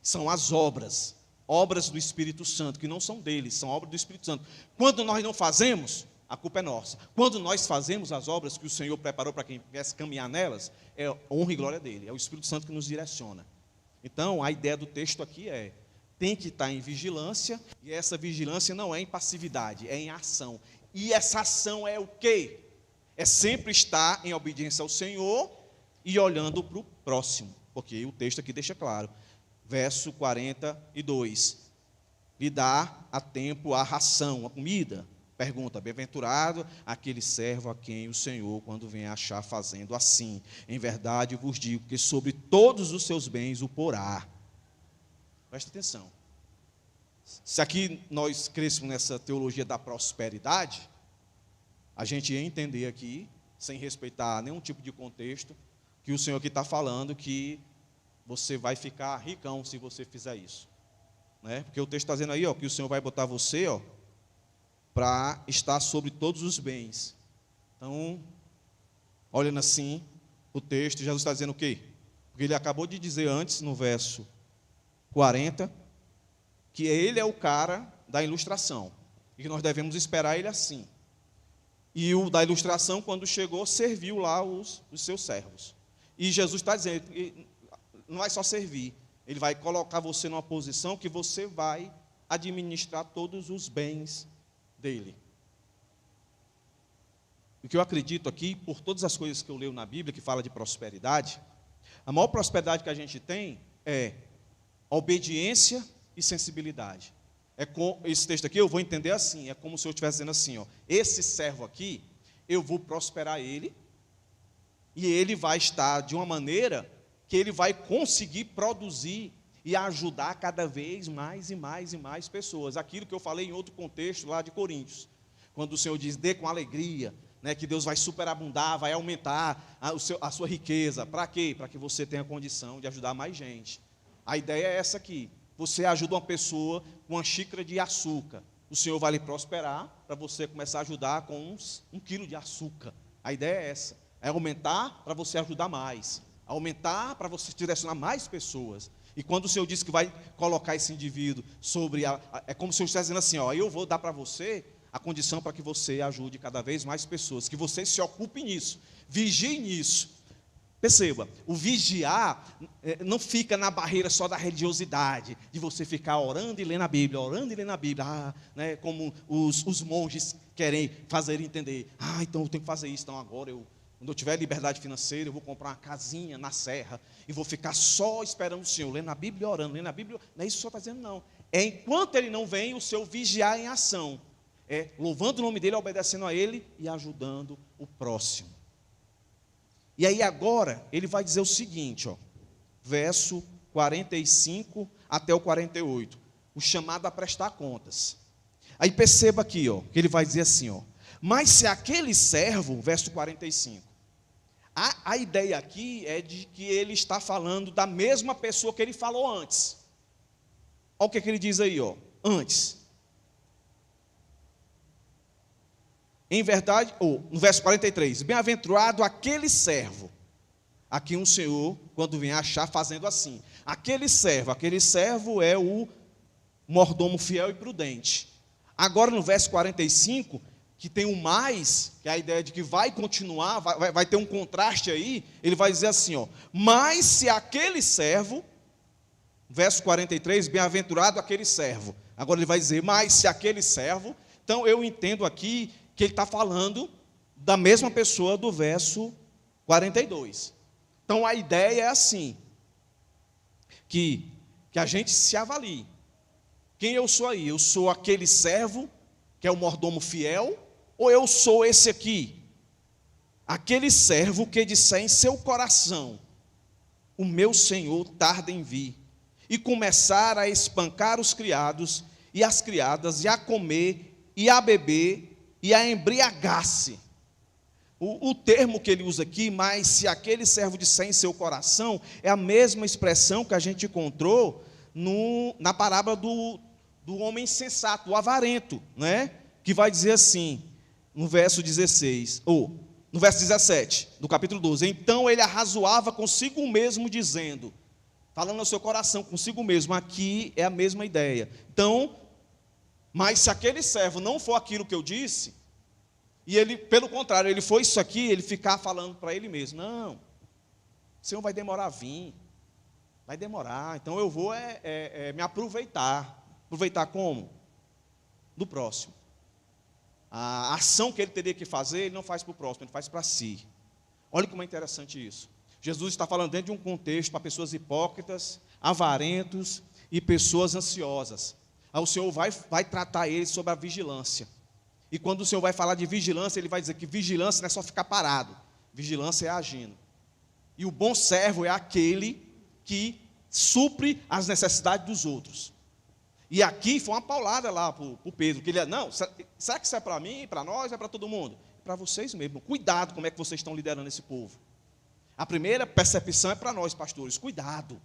São as obras do Espírito Santo, que não são dele, são obras do Espírito Santo. Quando nós não fazemos, a culpa é nossa. Quando nós fazemos as obras que o Senhor preparou para quem viesse caminhar nelas, é honra e glória dele, é o Espírito Santo que nos direciona. Então, a ideia do texto aqui é, tem que estar em vigilância, e essa vigilância não é em passividade, é em ação. E essa ação é o quê? É sempre estar em obediência ao Senhor e olhando para o próximo, porque o texto aqui deixa claro. Verso 42, lhe dá a tempo a ração, a comida. Pergunta, bem-aventurado aquele servo a quem o Senhor, quando vem achar fazendo assim. Em verdade vos digo que sobre todos os seus bens o porá. Presta atenção. Se aqui nós crescemos nessa teologia da prosperidade, a gente ia entender aqui, sem respeitar nenhum tipo de contexto, que o Senhor aqui está falando que você vai ficar ricão se você fizer isso. Né? Porque o texto está dizendo aí, ó, que o Senhor vai botar você, ó, para estar sobre todos os bens. Então, olhando assim, o texto, Jesus está dizendo o quê? Porque ele acabou de dizer antes, no verso 40, que ele é o cara da ilustração, e que nós devemos esperar ele assim. E o da ilustração, quando chegou, serviu lá os seus servos. E Jesus está dizendo, não vai só servir, ele vai colocar você numa posição que você vai administrar todos os bens dele. O que eu acredito aqui, por todas as coisas que eu leio na Bíblia, que fala de prosperidade, a maior prosperidade que a gente tem é obediência e sensibilidade. Esse texto aqui eu vou entender assim, é como se eu estivesse dizendo assim, ó, esse servo aqui, eu vou prosperar ele, e ele vai estar de uma maneira que ele vai conseguir produzir e ajudar cada vez mais e mais e mais pessoas. Aquilo que eu falei em outro contexto lá de Coríntios, quando o Senhor diz, dê com alegria, né, que Deus vai superabundar, vai aumentar a sua riqueza. Para quê? Para que você tenha condição de ajudar mais gente. A ideia é essa aqui. Você ajuda uma pessoa com uma xícara de açúcar. O Senhor vai lhe prosperar para você começar a ajudar com 1 quilo de açúcar. A ideia é essa. É aumentar para você ajudar mais. Aumentar para você direcionar mais pessoas. E quando o Senhor diz que vai colocar esse indivíduo sobre... é como se eu estivesse dizendo assim, ó, eu vou dar para você a condição para que você ajude cada vez mais pessoas, que você se ocupe nisso, vigie nisso. Perceba, o vigiar não fica na barreira só da religiosidade, de você ficar orando e lendo a Bíblia, né, como os monges querem fazer entender. Então eu tenho que fazer isso, então agora quando eu tiver liberdade financeira, eu vou comprar uma casinha na serra, e vou ficar só esperando o Senhor, lendo a Bíblia e orando, lendo a Bíblia. Não é isso que o Senhor está dizendo, não. É enquanto Ele não vem, o seu vigiar em ação. É louvando o nome dEle, obedecendo a Ele e ajudando o próximo. E aí agora, ele vai dizer o seguinte, ó, verso 45 até o 48, o chamado a prestar contas. Aí perceba aqui, ó, que ele vai dizer assim, ó, mas se aquele servo, verso 45, a ideia aqui é de que ele está falando da mesma pessoa que ele falou antes. Olha o que ele diz aí, ó, antes. Em verdade, no verso 43, bem-aventurado aquele servo, aqui um senhor, quando vem achar, fazendo assim, aquele servo é o mordomo fiel e prudente. Agora no verso 45, que tem o mais, que é a ideia de que vai continuar, vai ter um contraste aí, ele vai dizer assim, ó, mas se aquele servo, verso 43, bem-aventurado aquele servo, agora ele vai dizer, mas se aquele servo, então eu entendo aqui, que ele está falando da mesma pessoa do verso 42. Então a ideia é assim, que a gente se avalie. Quem eu sou aí? Eu sou aquele servo, que é o mordomo fiel, ou eu sou esse aqui? Aquele servo que disser em seu coração, o meu Senhor tarda em vir, e começar a espancar os criados e as criadas, e a comer e a beber, e a embriagar-se. O termo que ele usa aqui, mas se aquele servo disser em seu coração, é a mesma expressão que a gente encontrou na parábola do homem insensato, o avarento, né? Que vai dizer assim, no verso 16, ou no verso 17, do capítulo 12, então ele arrazoava consigo mesmo, dizendo, falando ao seu coração, consigo mesmo, aqui é a mesma ideia. Então, mas se aquele servo não for aquilo que eu disse, e ele, pelo contrário, ele for isso aqui, ele ficar falando para ele mesmo, não, o Senhor vai demorar a vir, vai demorar, então eu vou me aproveitar. Aproveitar como? Do próximo. A ação que ele teria que fazer, ele não faz para o próximo, ele faz para si. Olha como é interessante isso. Jesus está falando dentro de um contexto para pessoas hipócritas, avarentos e pessoas ansiosas. Aí o Senhor vai tratar eles sobre a vigilância. E quando o Senhor vai falar de vigilância, ele vai dizer que vigilância não é só ficar parado. Vigilância é agindo. E o bom servo é aquele que supre as necessidades dos outros. E aqui foi uma paulada lá para o Pedro, que ele não, será que isso é para mim, para nós, é para todo mundo? É para vocês mesmo. Cuidado como é que vocês estão liderando esse povo. A primeira percepção é para nós, pastores, cuidado.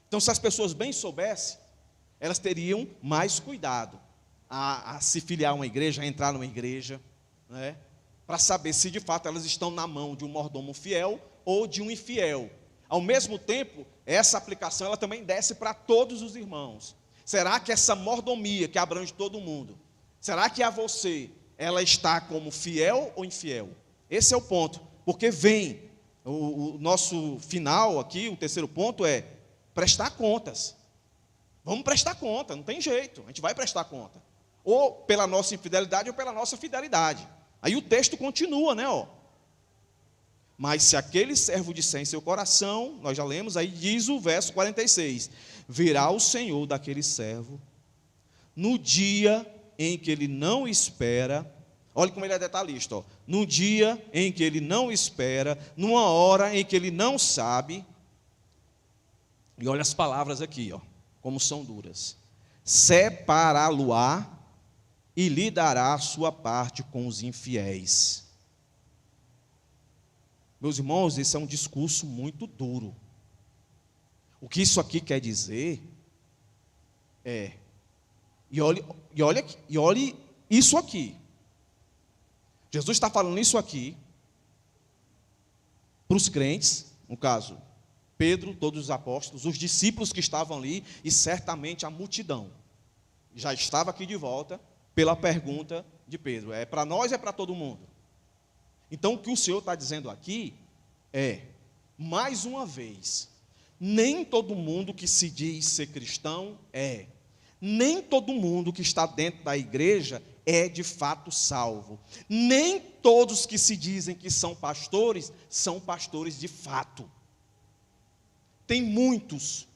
Então, se as pessoas bem soubessem, elas teriam mais cuidado a se filiar a uma igreja, a entrar numa igreja, né, para saber se de fato elas estão na mão de um mordomo fiel ou de um infiel. Ao mesmo tempo, essa aplicação ela também desce para todos os irmãos. Será que essa mordomia que abrange todo mundo, será que a você ela está como fiel ou infiel? Esse é o ponto, porque vem o nosso final aqui, o terceiro ponto é prestar contas. Vamos prestar conta, não tem jeito, a gente vai prestar conta. Ou pela nossa infidelidade ou pela nossa fidelidade. Aí o texto continua, né? Mas se aquele servo disser em seu coração, nós já lemos, aí diz o verso 46, virá o Senhor daquele servo, no dia em que ele não espera, olha como ele é detalhista, no dia em que ele não espera, numa hora em que ele não sabe, e olha as palavras aqui, como são duras, separá-lo-á e lhe dará a sua parte com os infiéis. Meus irmãos, esse é um discurso muito duro. O que isso aqui quer dizer é, e olhe isso aqui. Jesus está falando isso aqui para os crentes, no caso, Pedro, todos os apóstolos, os discípulos que estavam ali e certamente a multidão. Já estava aqui de volta pela pergunta de Pedro. É para nós, é para todo mundo? Então, o que o Senhor está dizendo aqui é, mais uma vez, nem todo mundo que se diz ser cristão é. Nem todo mundo que está dentro da igreja é de fato salvo. Nem todos que se dizem que são pastores de fato. Tem muitos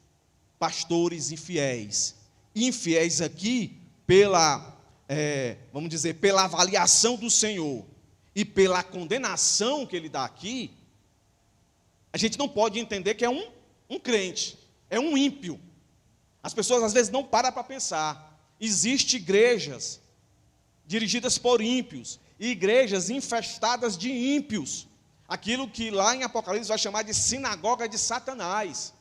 pastores infiéis. Infiéis aqui vamos dizer, pela avaliação do Senhor e pela condenação que ele dá aqui, a gente não pode entender que é um crente, é um ímpio. As pessoas às vezes não param para pensar. Existem igrejas dirigidas por ímpios, e igrejas infestadas de ímpios. Aquilo que lá em Apocalipse vai chamar de sinagoga de Satanás.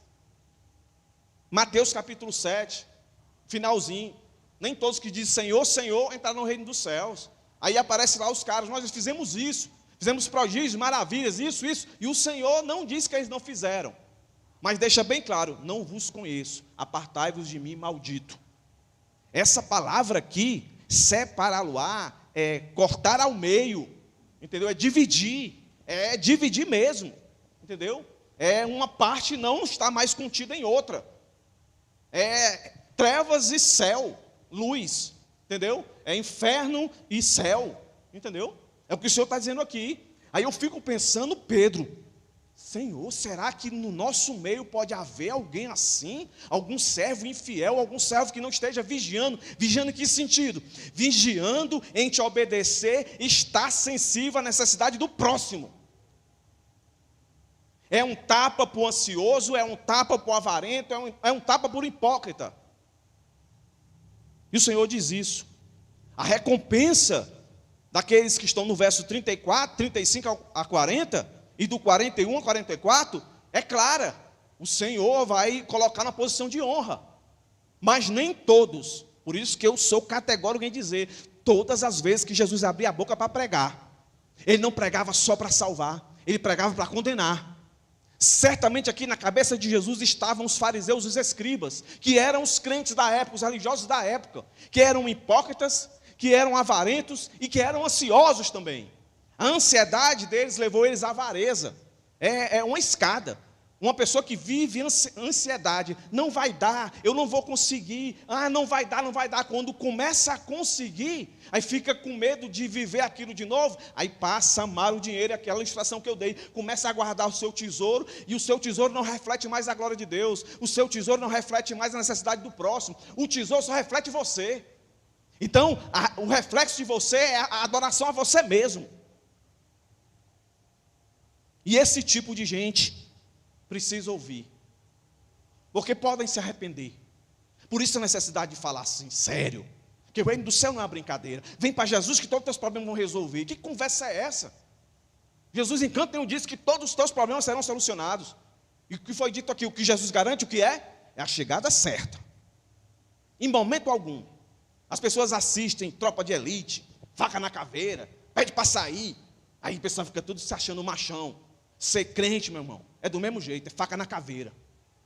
Mateus capítulo 7, finalzinho. Nem todos que dizem Senhor, Senhor, entraram no reino dos céus. Aí aparece lá os caras, nós fizemos isso, fizemos prodígios, maravilhas, isso, e o Senhor não disse que eles não fizeram. Mas deixa bem claro, não vos conheço, apartai-vos de mim, maldito. Essa palavra aqui, separá-lo-á, é cortar ao meio, entendeu? É dividir mesmo, entendeu? É uma parte não está mais contida em outra. É trevas e céu, luz, entendeu? É inferno e céu, entendeu? É o que o Senhor está dizendo aqui. Aí eu fico pensando, Pedro, Senhor, será que no nosso meio pode haver alguém assim? Algum servo infiel, algum servo que não esteja vigiando? Vigiando em que sentido? Vigiando em te obedecer, estar sensível à necessidade do próximo. É um tapa para o ansioso, é um tapa para o avarento, é um tapa para o hipócrita. E o Senhor diz isso. A recompensa daqueles que estão no verso 34, 35 a 40, e do 41 a 44, é clara. O Senhor vai colocar na posição de honra. Mas nem todos. Por isso que eu sou categórico em dizer, todas as vezes que Jesus abria a boca para pregar, ele não pregava só para salvar, ele pregava para condenar. Certamente aqui na cabeça de Jesus estavam os fariseus e os escribas, que eram os crentes da época, os religiosos da época, que eram hipócritas, que eram avarentos e que eram ansiosos também. A ansiedade deles levou eles à avareza. É uma escada. Uma pessoa que vive ansiedade, não vai dar, eu não vou conseguir, não vai dar. Quando começa a conseguir, aí fica com medo de viver aquilo de novo, aí passa a amar o dinheiro, aquela ilustração que eu dei, começa a guardar o seu tesouro, e o seu tesouro não reflete mais a glória de Deus, o seu tesouro não reflete mais a necessidade do próximo, o tesouro só reflete você. Então, o reflexo de você é a adoração a você mesmo. E esse tipo de gente precisa ouvir, porque podem se arrepender. Por isso a necessidade de falar assim, sério, que o reino do céu não é uma brincadeira. Vem para Jesus que todos os teus problemas vão resolver. Que conversa é essa? Jesus em canto nenhum disse que todos os teus problemas serão solucionados. E o que foi dito aqui, o que Jesus garante, o que é? É a chegada certa. Em momento algum, as pessoas assistem Tropa de Elite, Faca na Caveira, pede para sair, aí o pessoal fica tudo se achando machão. Ser crente, meu irmão, é do mesmo jeito, é faca na caveira.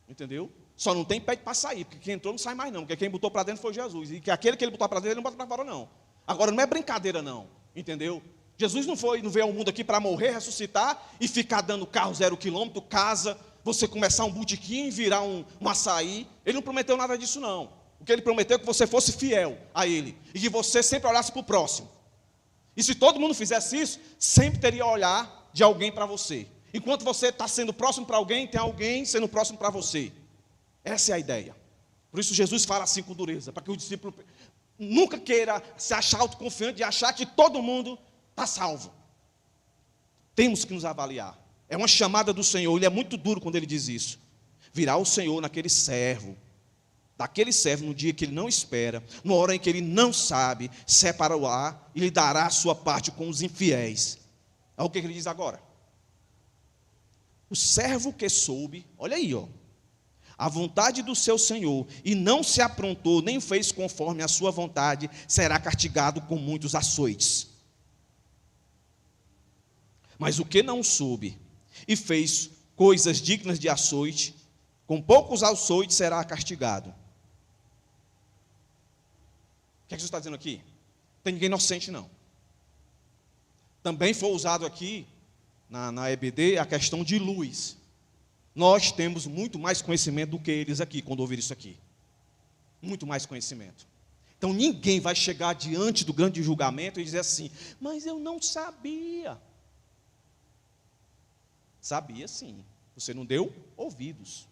Entendeu? Só não tem pé para sair, porque quem entrou não sai mais não, porque quem botou para dentro foi Jesus. E que aquele que ele botou para dentro, ele não bota para fora não. Agora não é brincadeira não, entendeu? Jesus não veio ao mundo aqui para morrer, ressuscitar e ficar dando carro 0 quilômetro, casa, você começar um botequim, virar um açaí. Ele não prometeu nada disso não. O que ele prometeu é que você fosse fiel a ele e que você sempre olhasse para o próximo. E se todo mundo fizesse isso, sempre teria olhar de alguém para você. Enquanto você está sendo próximo para alguém, tem alguém sendo próximo para você. Essa é a ideia. Por isso Jesus fala assim com dureza, para que o discípulo nunca queira se achar autoconfiante e achar que todo mundo está salvo. Temos que nos avaliar. É uma chamada do Senhor, ele é muito duro quando ele diz isso. Virá o Senhor daquele servo no dia que ele não espera, na hora em que ele não sabe, separará e lhe dará a sua parte com os infiéis. É o que ele diz agora. O servo que soube, olha aí, a vontade do seu Senhor, e não se aprontou, nem fez conforme a sua vontade, será castigado com muitos açoites. Mas o que não soube, e fez coisas dignas de açoite, com poucos açoites será castigado. O que é que Jesus está dizendo aqui? Não tem ninguém inocente, não. Também foi usado aqui, na EBD, a questão de luz. Nós temos muito mais conhecimento do que eles aqui, quando ouvir isso aqui. Muito mais conhecimento. Então ninguém vai chegar diante do grande julgamento e dizer assim, mas eu não sabia. Sabia sim. Você não deu ouvidos.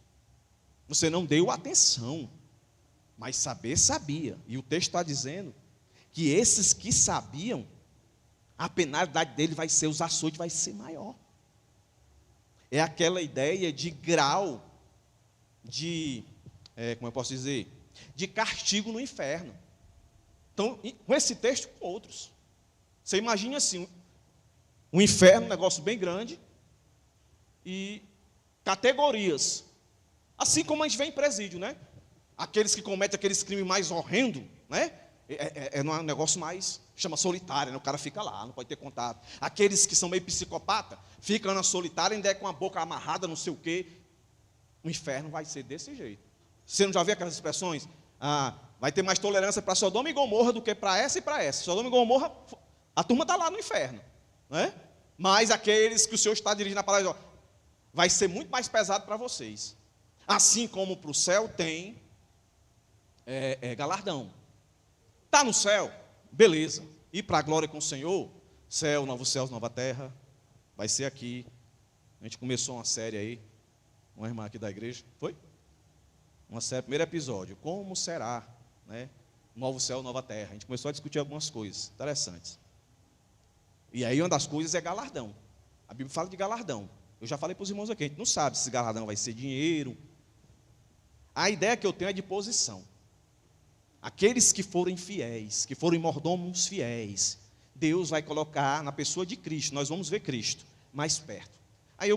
Você não deu atenção. Mas saber, sabia. E o texto está dizendo que esses que sabiam, a penalidade dele vai ser, os açoites vai ser maior. É aquela ideia de grau de, como eu posso dizer, de castigo no inferno. Então, com esse texto, com outros. Você imagina assim, um inferno, um negócio bem grande, e categorias. Assim como a gente vê em presídio, né? Aqueles que cometem aqueles crimes mais horrendos, né? É um negócio mais, chama solitário, né? O cara fica lá, não pode ter contato. Aqueles que são meio psicopata, ficam na solitária, ainda é com a boca amarrada, não sei o quê. O inferno vai ser desse jeito. Você não já viu aquelas expressões? Vai ter mais tolerância para Sodoma e Gomorra do que para essa e para essa. Sodoma e Gomorra, a turma está lá no inferno, né? Mas aqueles que o Senhor está dirigindo a palavra, vai ser muito mais pesado para vocês. Assim como para o céu tem galardão. Está no céu, beleza. Ir para a glória com o Senhor, céu, novos céus, nova terra, vai ser aqui. A gente começou uma série aí, uma irmã aqui da igreja, foi? Uma série, primeiro episódio, como será, né? Novo céu, nova terra. A gente começou a discutir algumas coisas interessantes. E aí uma das coisas é galardão. A Bíblia fala de galardão. Eu já falei para os irmãos aqui, a gente não sabe se esse galardão vai ser dinheiro. A ideia que eu tenho é de posição. Aqueles que forem fiéis, que forem mordomos fiéis, Deus vai colocar na pessoa de Cristo, nós vamos ver Cristo mais perto. Aí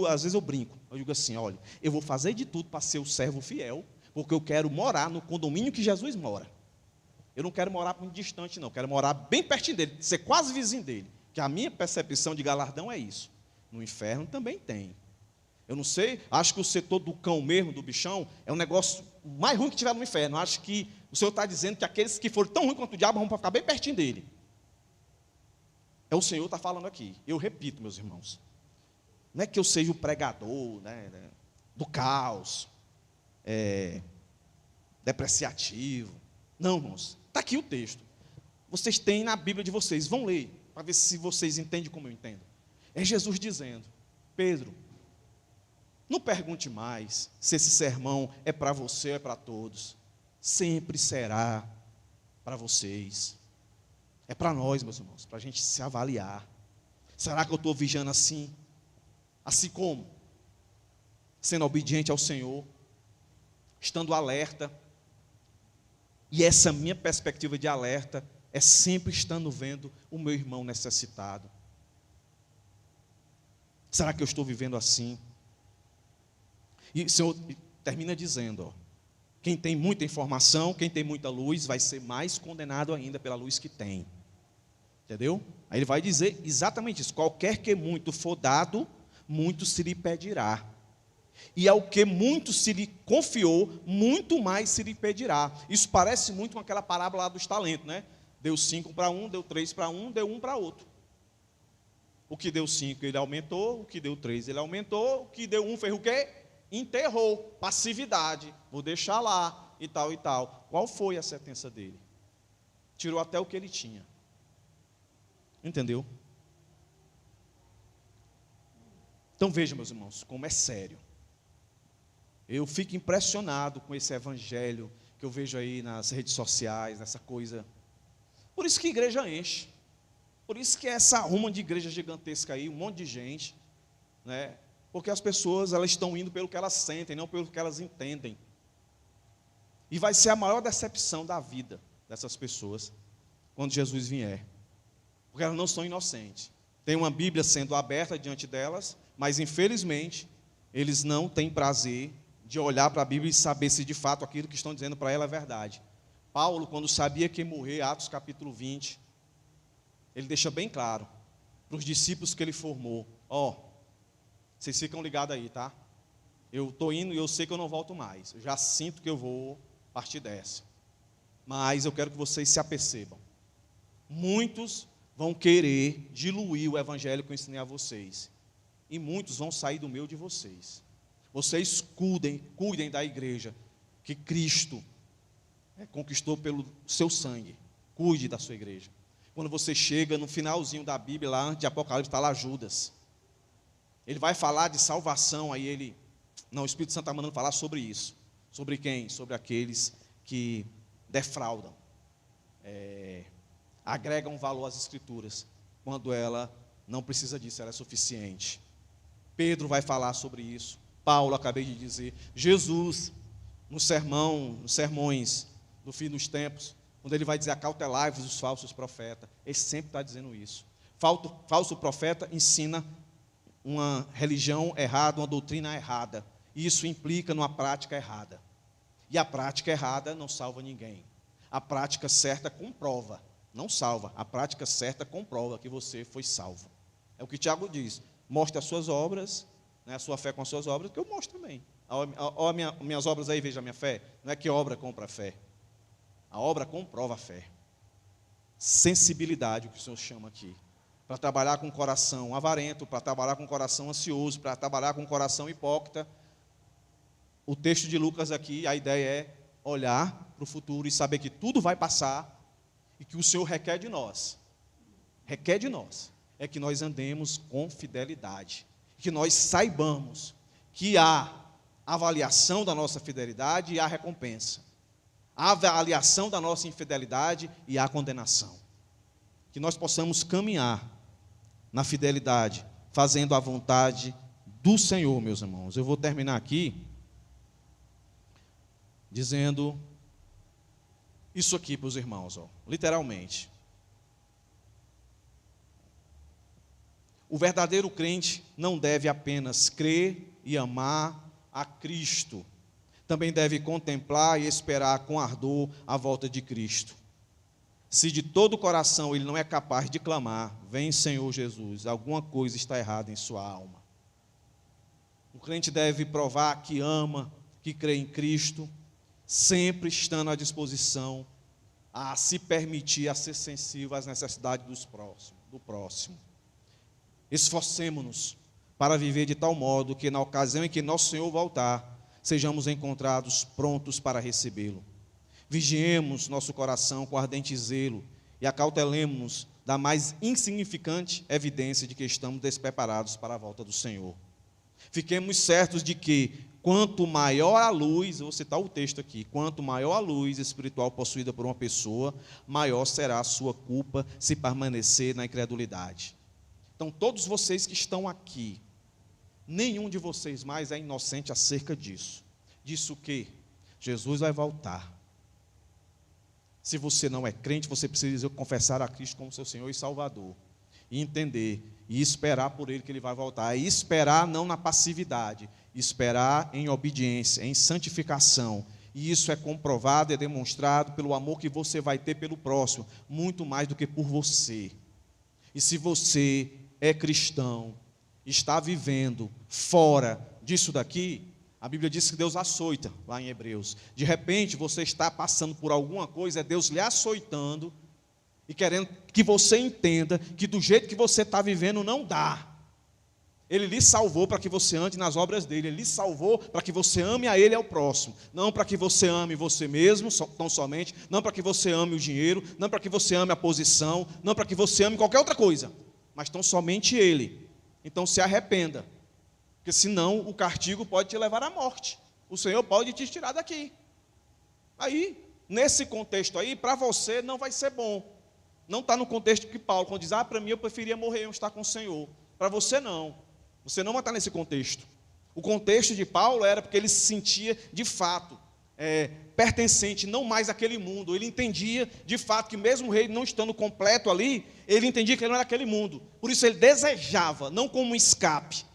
às vezes eu brinco, eu digo assim, olha, eu vou fazer de tudo para ser o servo fiel, porque eu quero morar no condomínio que Jesus mora. Eu não quero morar muito distante não, eu quero morar bem pertinho dele, ser quase vizinho dele, que a minha percepção de galardão é isso. No inferno também tem. Eu não sei, acho que o setor do cão mesmo, do bichão, é um negócio mais ruim que tiver no inferno. Acho que o Senhor está dizendo que aqueles que forem tão ruins quanto o diabo vão ficar bem pertinho dele. É o Senhor que está falando aqui. Eu repito, meus irmãos. Não é que eu seja o pregador, né, do caos, depreciativo. Não, irmãos. Está aqui o texto. Vocês têm na Bíblia de vocês. Vão ler, para ver se vocês entendem como eu entendo. É Jesus dizendo, Pedro, não pergunte mais se esse sermão é para você ou é para todos. Sempre será para vocês. É para nós, meus irmãos, para a gente se avaliar. Será que eu estou vigiando assim? Assim como? Sendo obediente ao Senhor, estando alerta. E essa minha perspectiva de alerta é sempre estando vendo o meu irmão necessitado. Será que eu estou vivendo assim? E o Senhor termina dizendo, quem tem muita informação, quem tem muita luz, vai ser mais condenado ainda pela luz que tem. Entendeu? Aí ele vai dizer exatamente isso. Qualquer que muito for dado, muito se lhe pedirá. E ao que muito se lhe confiou, muito mais se lhe pedirá. Isso parece muito com aquela parábola lá dos talentos, né? Deu 5 para um, deu 3 para um, deu 1 para outro. O que deu 5 ele aumentou, o que deu 3 ele aumentou, o que deu 1 fez o quê? Enterrou, passividade, vou deixar lá e tal e tal. Qual foi a sentença dele? Tirou até o que ele tinha. Entendeu? Então veja, meus irmãos, como é sério. Eu fico impressionado com esse evangelho que eu vejo aí nas redes sociais, essa coisa. Por isso que a igreja enche. Por isso que é essa ruma de igreja gigantesca aí, um monte de gente, né? Porque as pessoas, elas estão indo pelo que elas sentem, não pelo que elas entendem. E vai ser a maior decepção da vida dessas pessoas quando Jesus vier. Porque elas não são inocentes. Tem uma Bíblia sendo aberta diante delas, mas infelizmente eles não têm prazer de olhar para a Bíblia e saber se de fato aquilo que estão dizendo para ela é verdade. Paulo, quando sabia que ia morrer, Atos capítulo 20, ele deixa bem claro para os discípulos que ele formou: vocês ficam ligados aí, tá? Eu estou indo e eu sei que eu não volto mais. Eu já sinto que eu vou partir dessa. Mas eu quero que vocês se apercebam. Muitos vão querer diluir o evangelho que eu ensinei a vocês. E muitos vão sair do meio de vocês. Vocês cuidem da igreja que Cristo conquistou pelo seu sangue. Cuide da sua igreja. Quando você chega no finalzinho da Bíblia, lá antes de Apocalipse, está lá Judas. Ele vai falar de salvação, aí o Espírito Santo está mandando falar sobre isso. Sobre quem? Sobre aqueles que defraudam, agregam valor às Escrituras, quando ela não precisa disso, ela é suficiente. Pedro vai falar sobre isso. Paulo, acabei de dizer. Jesus, nos sermões do fim dos tempos, quando ele vai dizer: acautelai-vos dos falsos profetas, ele sempre está dizendo isso. Falso profeta ensina uma religião errada, uma doutrina errada. E isso implica numa prática errada. E a prática errada não salva ninguém. A prática certa comprova, não salva. A prática certa comprova que você foi salvo. É o que Tiago diz: mostre as suas obras, né, a sua fé com as suas obras, que eu mostro também. Olha minhas obras aí, veja a minha fé. Não é que obra compra a fé. A obra comprova a fé. Sensibilidade, o que o Senhor chama aqui. Para trabalhar com o coração avarento, para trabalhar com o coração ansioso, para trabalhar com o coração hipócrita. O texto de Lucas aqui, a ideia é olhar para o futuro e saber que tudo vai passar e que o Senhor requer de nós, é que nós andemos com fidelidade, que nós saibamos que há avaliação da nossa fidelidade e há recompensa, há avaliação da nossa infidelidade e há condenação, que nós possamos caminhar na fidelidade, fazendo a vontade do Senhor, meus irmãos. Eu vou terminar aqui dizendo isso aqui para os irmãos, literalmente. O verdadeiro crente não deve apenas crer e amar a Cristo, também deve contemplar e esperar com ardor a volta de Cristo. Se de todo o coração ele não é capaz de clamar: vem Senhor Jesus, alguma coisa está errada em sua alma. O crente deve provar que ama, que crê em Cristo, sempre estando à disposição a se permitir, a ser sensível às necessidades do próximo. Esforcemo-nos para viver de tal modo que, na ocasião em que nosso Senhor voltar, sejamos encontrados prontos para recebê-lo. Vigiemos nosso coração com ardente zelo e acautelemos-nos da mais insignificante evidência de que estamos despreparados para a volta do Senhor. Fiquemos certos de que, quanto maior a luz, eu vou citar o texto aqui, quanto maior a luz espiritual possuída por uma pessoa, maior será a sua culpa se permanecer na incredulidade. Então, todos vocês que estão aqui, nenhum de vocês mais é inocente acerca disso. Disso que Jesus vai voltar. Se você não é crente, você precisa confessar a Cristo como seu Senhor e Salvador. E entender, e esperar por Ele que Ele vai voltar. E esperar não na passividade, esperar em obediência, em santificação. E isso é comprovado e é demonstrado pelo amor que você vai ter pelo próximo, muito mais do que por você. E se você é cristão, está vivendo fora disso daqui, a Bíblia diz que Deus açoita, lá em Hebreus. De repente, você está passando por alguma coisa, é Deus lhe açoitando e querendo que você entenda que do jeito que você está vivendo não dá. Ele lhe salvou para que você ande nas obras dele. Ele lhe salvou para que você ame a ele e ao próximo. Não para que você ame você mesmo, tão somente. Não para que você ame o dinheiro. Não para que você ame a posição. Não para que você ame qualquer outra coisa. Mas tão somente ele. Então se arrependa. Porque senão o castigo pode te levar à morte. O Senhor pode te tirar daqui. Aí, nesse contexto aí, para você não vai ser bom. Não está no contexto que Paulo, quando diz, para mim eu preferia morrer e estar com o Senhor. Para você não. Você não vai estar nesse contexto. O contexto de Paulo era porque ele se sentia, de fato, pertencente, não mais àquele mundo. Ele entendia, de fato, que mesmo o rei não estando completo ali, ele entendia que ele não era aquele mundo. Por isso ele desejava, não como um escape,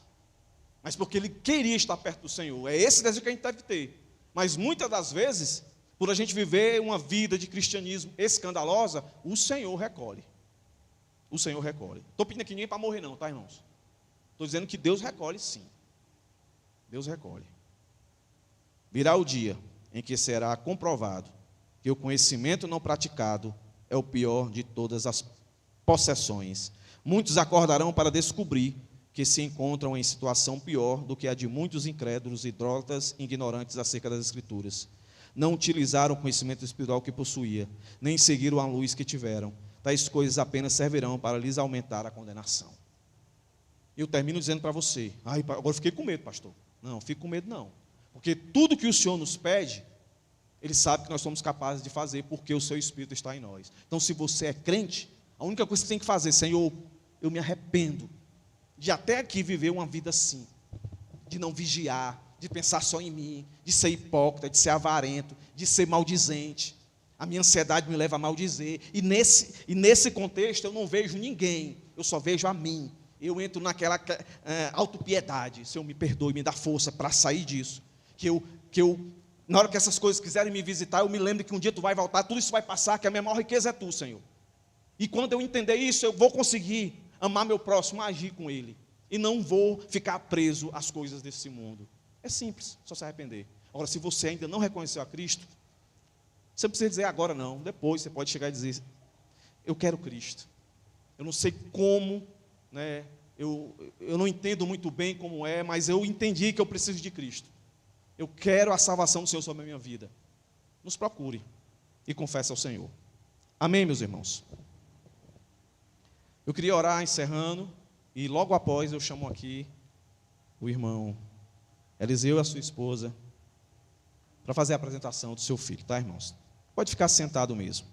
mas porque ele queria estar perto do Senhor. É esse desejo que a gente deve ter. Mas muitas das vezes, por a gente viver uma vida de cristianismo escandalosa, o Senhor recolhe. O Senhor recolhe. Estou pedindo aqui ninguém para morrer não, tá, irmãos? Estou dizendo que Deus recolhe sim. Deus recolhe. Virá o dia em que será comprovado que o conhecimento não praticado é o pior de todas as possessões. Muitos acordarão para descobrir que se encontram em situação pior do que a de muitos incrédulos, idólatras e ignorantes acerca das Escrituras. Não utilizaram o conhecimento espiritual que possuía, nem seguiram a luz que tiveram. Tais coisas apenas servirão para lhes aumentar a condenação. E eu termino dizendo para você, agora eu fiquei com medo, pastor. Não, fico com medo não. Porque tudo que o Senhor nos pede, Ele sabe que nós somos capazes de fazer, porque o seu Espírito está em nós. Então, se você é crente, a única coisa que você tem que fazer, Senhor, eu me arrependo de até aqui viver uma vida assim, de não vigiar, de pensar só em mim, de ser hipócrita, de ser avarento, de ser maldizente. A minha ansiedade me leva a maldizer. E nesse contexto eu não vejo ninguém, eu só vejo a mim. Eu entro naquela autopiedade. Senhor, me perdoe, me dá força para sair disso. Que eu, na hora que essas coisas quiserem me visitar, eu me lembro que um dia tu vai voltar, tudo isso vai passar, que a minha maior riqueza é tu, Senhor. E quando eu entender isso, eu vou conseguir amar meu próximo, agir com ele. E não vou ficar preso às coisas desse mundo. É simples, só se arrepender. Agora, se você ainda não reconheceu a Cristo, você não precisa dizer agora não, depois você pode chegar e dizer, eu quero Cristo. Eu não sei como, né? Eu não entendo muito bem como é, mas eu entendi que eu preciso de Cristo. Eu quero a salvação do Senhor sobre a minha vida. Nos procure e confesse ao Senhor. Amém, meus irmãos? Eu queria orar encerrando, e logo após eu chamo aqui o irmão Eliseu e a sua esposa para fazer a apresentação do seu filho, tá, irmãos? Pode ficar sentado mesmo.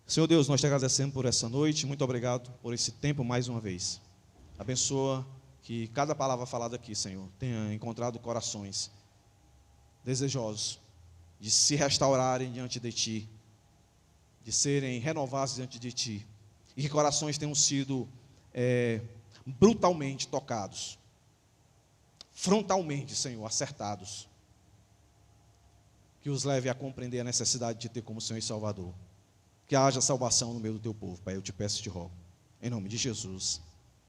Senhor Deus, nós te agradecemos por essa noite, muito obrigado por esse tempo mais uma vez. Abençoa que cada palavra falada aqui, Senhor, tenha encontrado corações desejosos de se restaurarem diante de Ti, de serem renovados diante de Ti, e que corações tenham sido brutalmente tocados, frontalmente, Senhor, acertados, que os leve a compreender a necessidade de ter como Senhor e Salvador. Que haja salvação no meio do Teu povo, Pai, eu te peço e te rogo, em nome de Jesus.